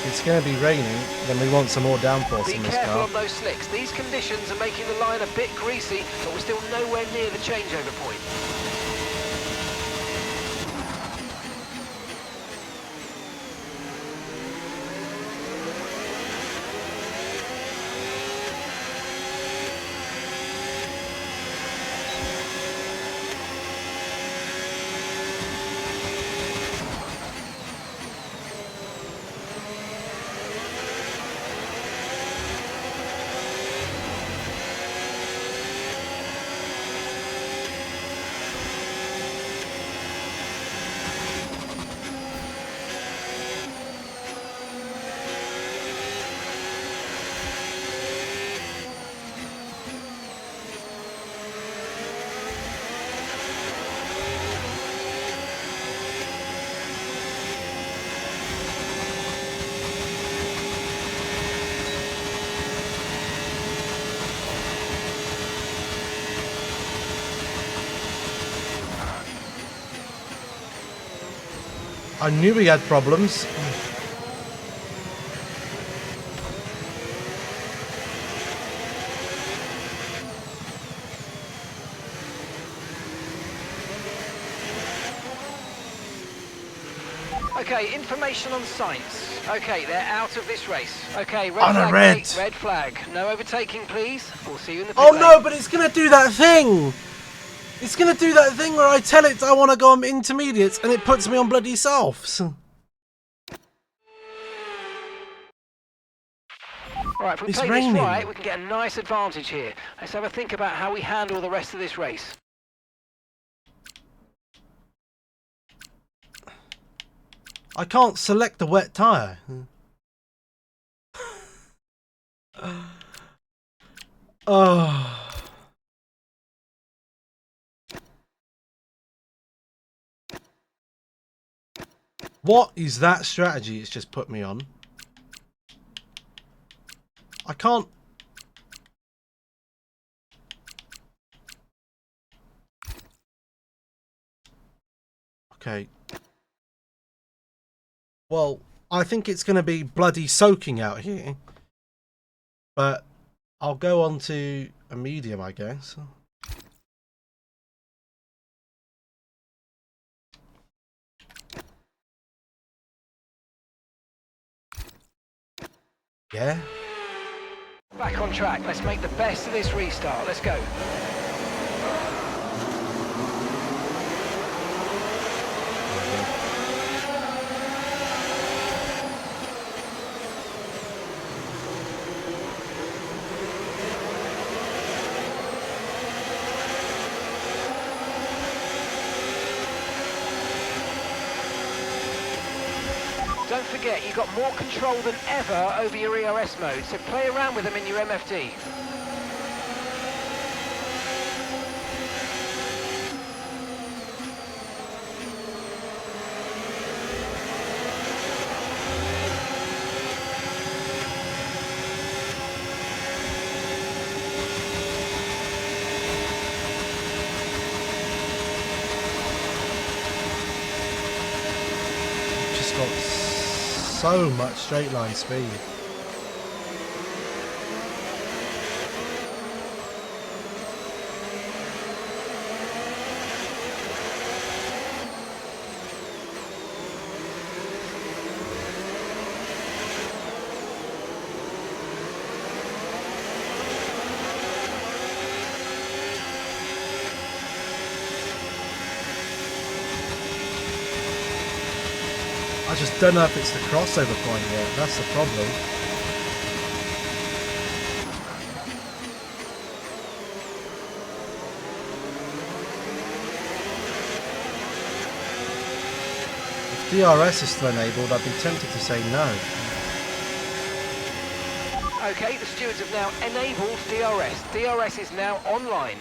It's going to be raining, then we want some more downforce Be in this careful car. on those slicks. These conditions are making the line a bit greasy, but we're still nowhere near the changeover point. I knew we had problems. Okay, information on Sainz. Okay, they're out of this race. Okay, red On a flag, red. mate, red flag. No overtaking, please. We'll see you in the pit Oh lane. no, but it's going to do that thing! It's going to do that thing where I tell it I want to go on intermediates and it puts me on bloody softs. Right, if we It's play raining. this right, we can get a nice advantage here. Let's have a think about how we handle the rest of this race. I can't select the wet tyre. Oh. What is that strategy it's just put me on? I can't... Okay. Well, I think it's going to be bloody soaking out here. But I'll go on to a medium, I guess. Yeah. Back on track. Let's make the best of this restart. Let's go. Don't forget, you've got more control than ever over your ERS mode, so play around with them in your MFD. Got so much straight line speed. I just don't know if it's the crossover point yet. That's the problem. If DRS is still enabled, I'd be tempted to say no. Okay, the stewards have now enabled DRS. DRS is now online.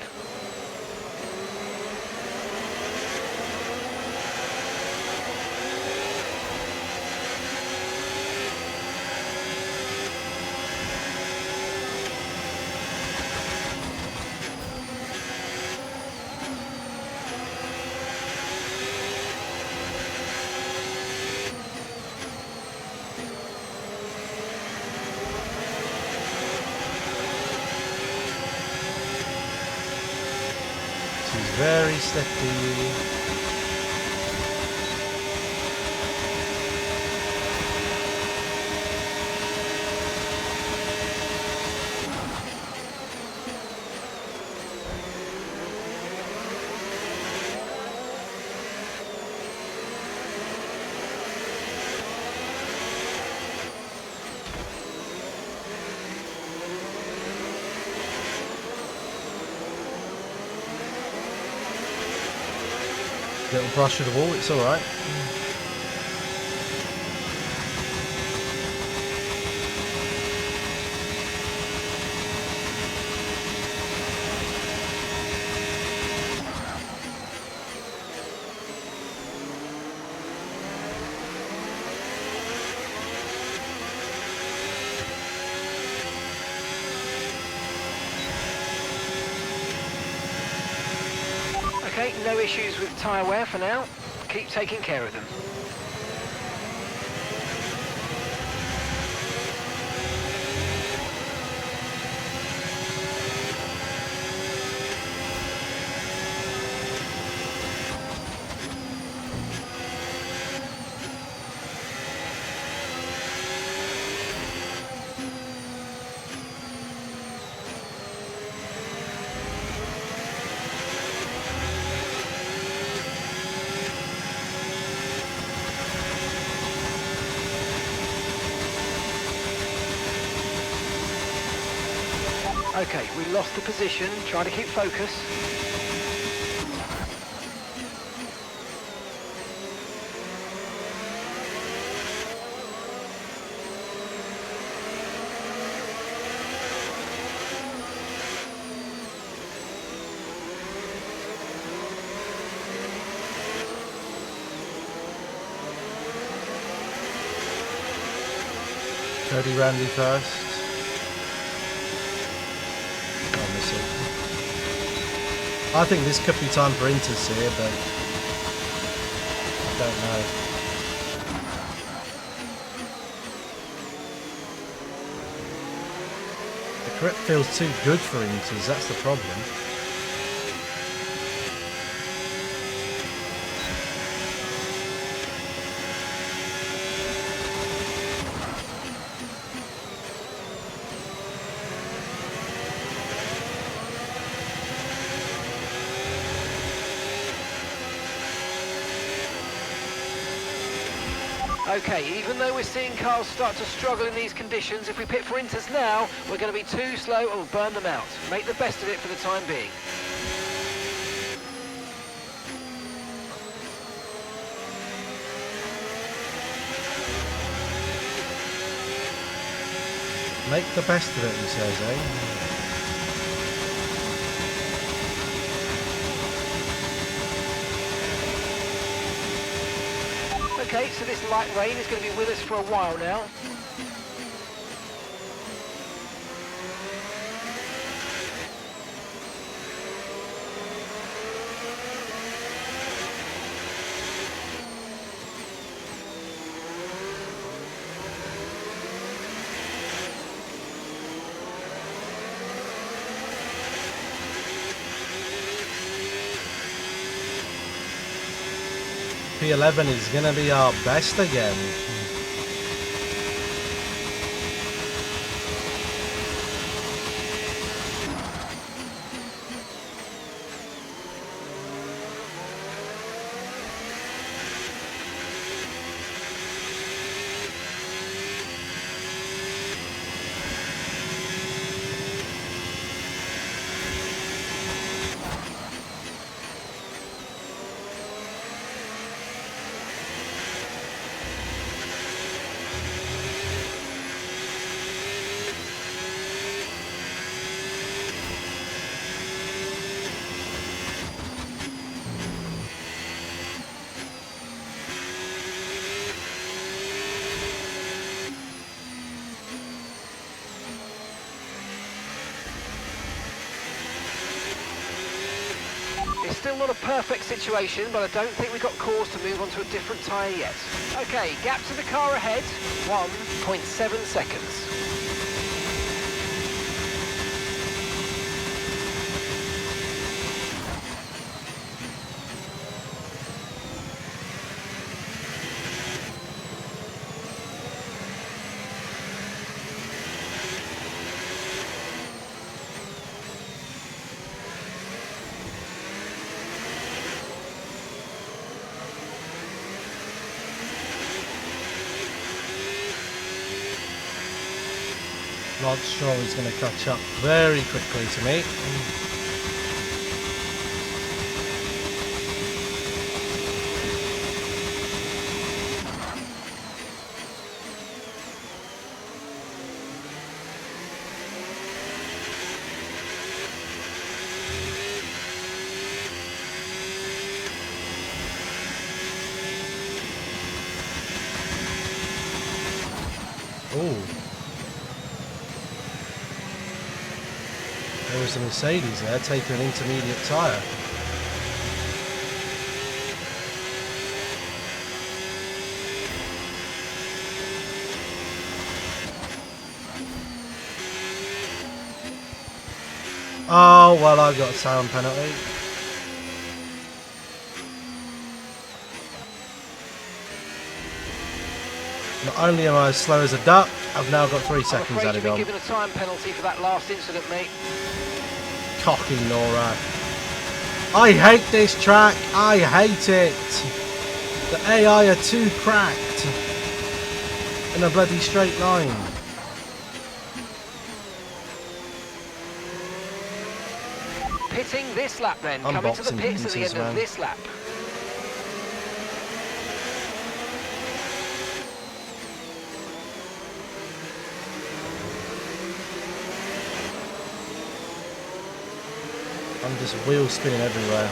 Very slippy. Little brush of the wall, it's alright. Okay, no issues with tyre wear for now. Keep taking care of them. Okay, we lost the position. Try to keep focus. Cody Randy first. I think this could be time for Inters here, but I don't know. The grip feels too good for Inters, that's the problem. Okay, even though we're seeing cars start to struggle in these conditions, if we pit for Inters now, we're going to be too slow and we'll burn them out. Make the best of it for the time being. Make the best of it, he says, eh? Okay, so this light rain is going to be with us for a while now. P11 is going to be our best again. It's still not a perfect situation, but I don't think we've got cause to move on to a different tyre yet. Okay, gap to the car ahead, 1.7 seconds. Lance Stroll is going to catch up very quickly to me. Oh. There was a Mercedes there taking an intermediate tyre. Oh, well, I've got a sound penalty. Not only am I as slow as a duck, I've now got 3 seconds added on. You've been given a time penalty for that last incident, mate. Cocky Laura. I hate this track. I hate it. The AI are too cracked in a bloody straight line. Pitting this lap then. Coming to the pits at the end of this lap. I'm just wheel spinning everywhere.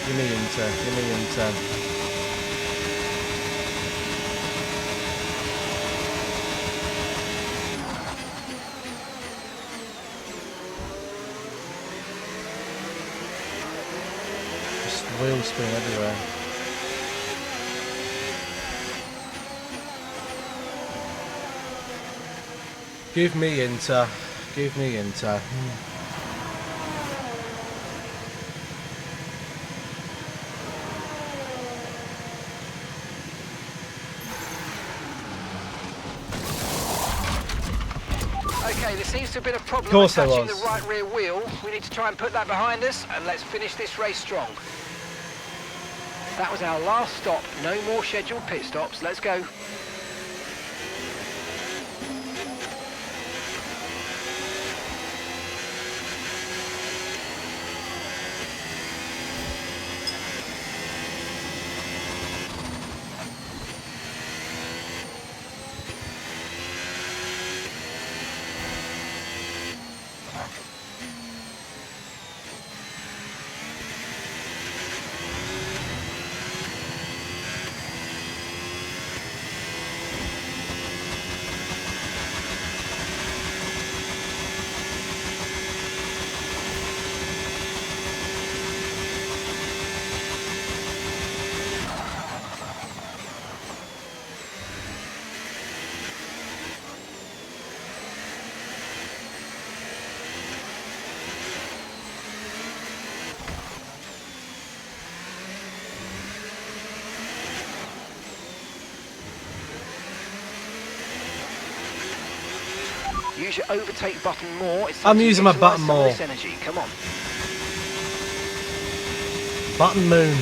Give me into, give me into. Just wheel spinning everywhere. Give me Inter. Give me Inter. Okay, there seems to have been a problem with touching the right rear wheel. We need to try and put that behind us, and let's finish this race strong. That was our last stop. No more scheduled pit stops. Let's go. Use your overtake button more. It's I'm time to using my utilise button some of more. this energy. Come on. Button moon.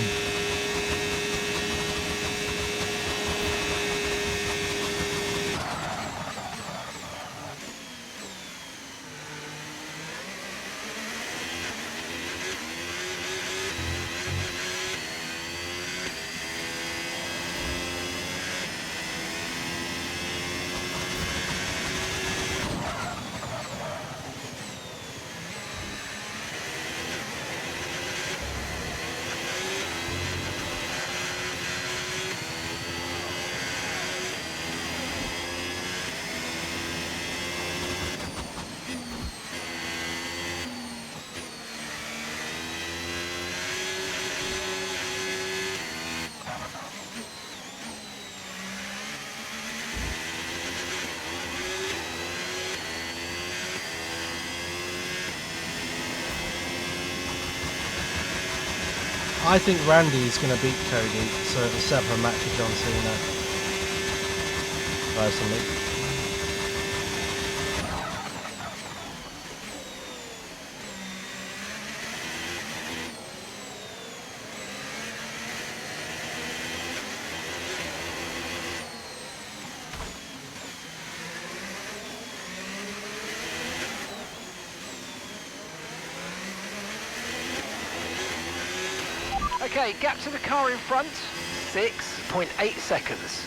I think Randy is going to beat Cody, so it'll set up a match with John Cena. Personally. Okay, gap to the car in front, 6.8 seconds.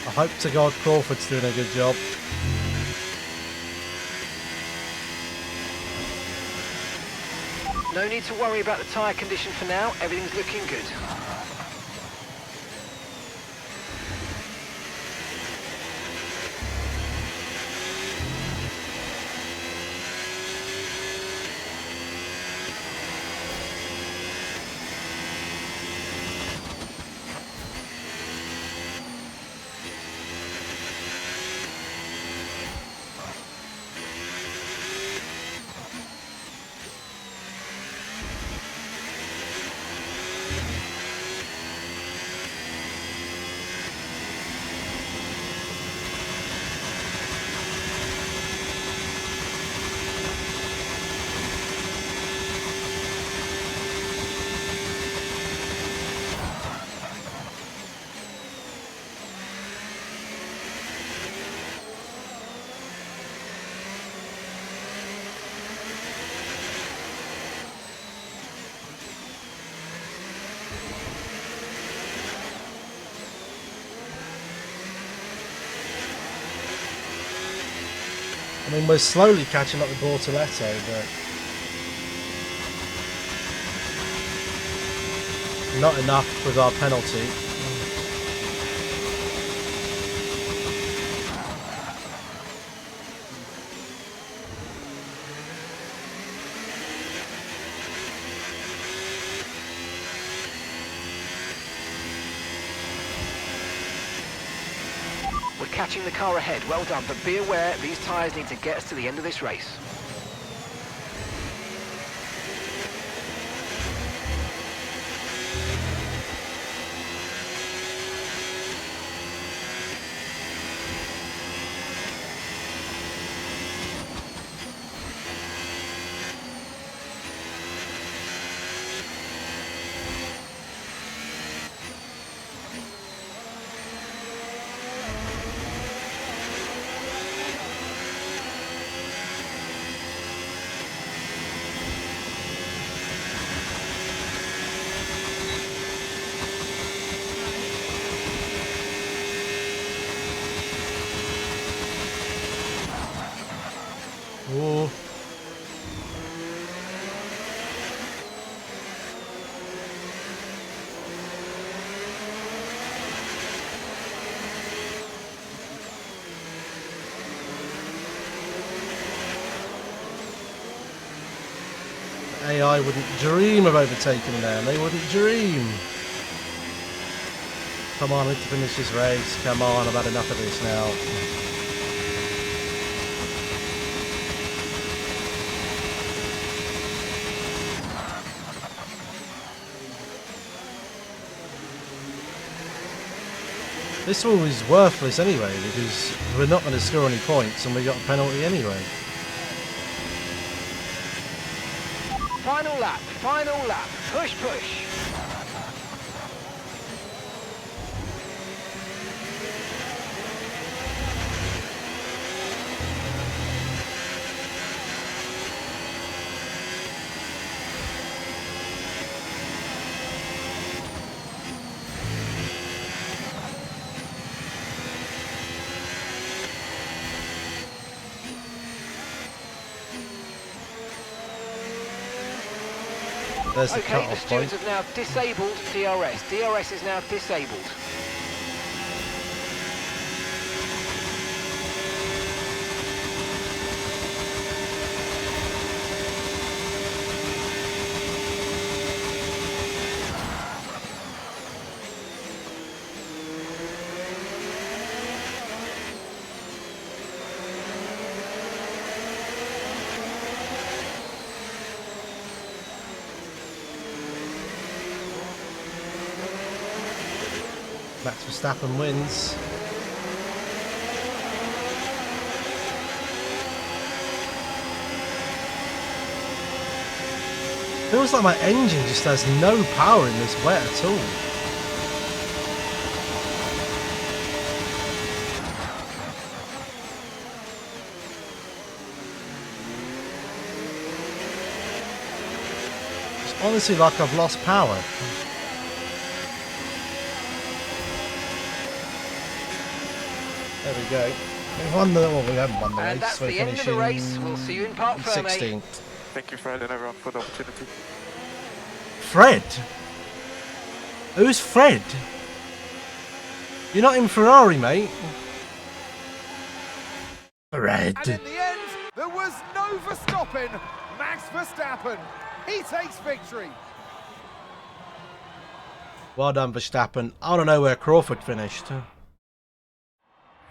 I hope to God Crawford's doing a good job. No need to worry about the tyre condition for now, everything's looking good. I mean, we're slowly catching up with Bortoletto, but not enough with our penalty. We're catching the car ahead, well done, but be aware these tyres need to get us to the end of this race. Ooh. AI wouldn't dream of overtaking them. They wouldn't dream. Come on, I need to finish this race. Come on, I've had enough of this now. This all is worthless anyway, because we're not going to score any points and we got a penalty anyway. Final lap, final lap. Push, push. There's the Okay, the cut-off stewards point. have now disabled DRS. DRS is now disabled. Max Verstappen wins. Feels like my engine just has no power in this wet at all. It's honestly like I've lost power. There we go. We won the, well, we haven't won the race. And that's We're the end of the race. We'll see you in Parc Fermé. 16th. Thank you, Fred, and everyone for the opportunity. Fred? Who's Fred? You're not in Ferrari, mate. Fred. And in the end, there was no Verstappen. Max Verstappen. He takes victory. Well done, Verstappen. I don't know where Crawford finished.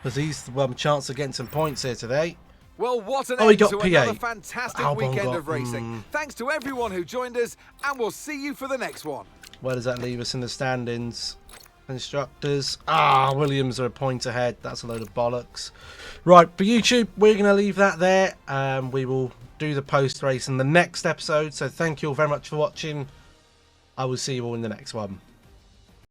Because he's the chance of getting some points here today. Well, what an Oh, he end got to P8. another fantastic Albon weekend got, of racing. Thanks to everyone who joined us, and we'll see you for the next one. Where does that leave us in the standings? Instructors. Ah, Williams are a point ahead. That's a load of bollocks. Right, for YouTube, we're going to leave that there. We will do the post-race in the next episode. So thank you all very much for watching. I will see you all in the next one.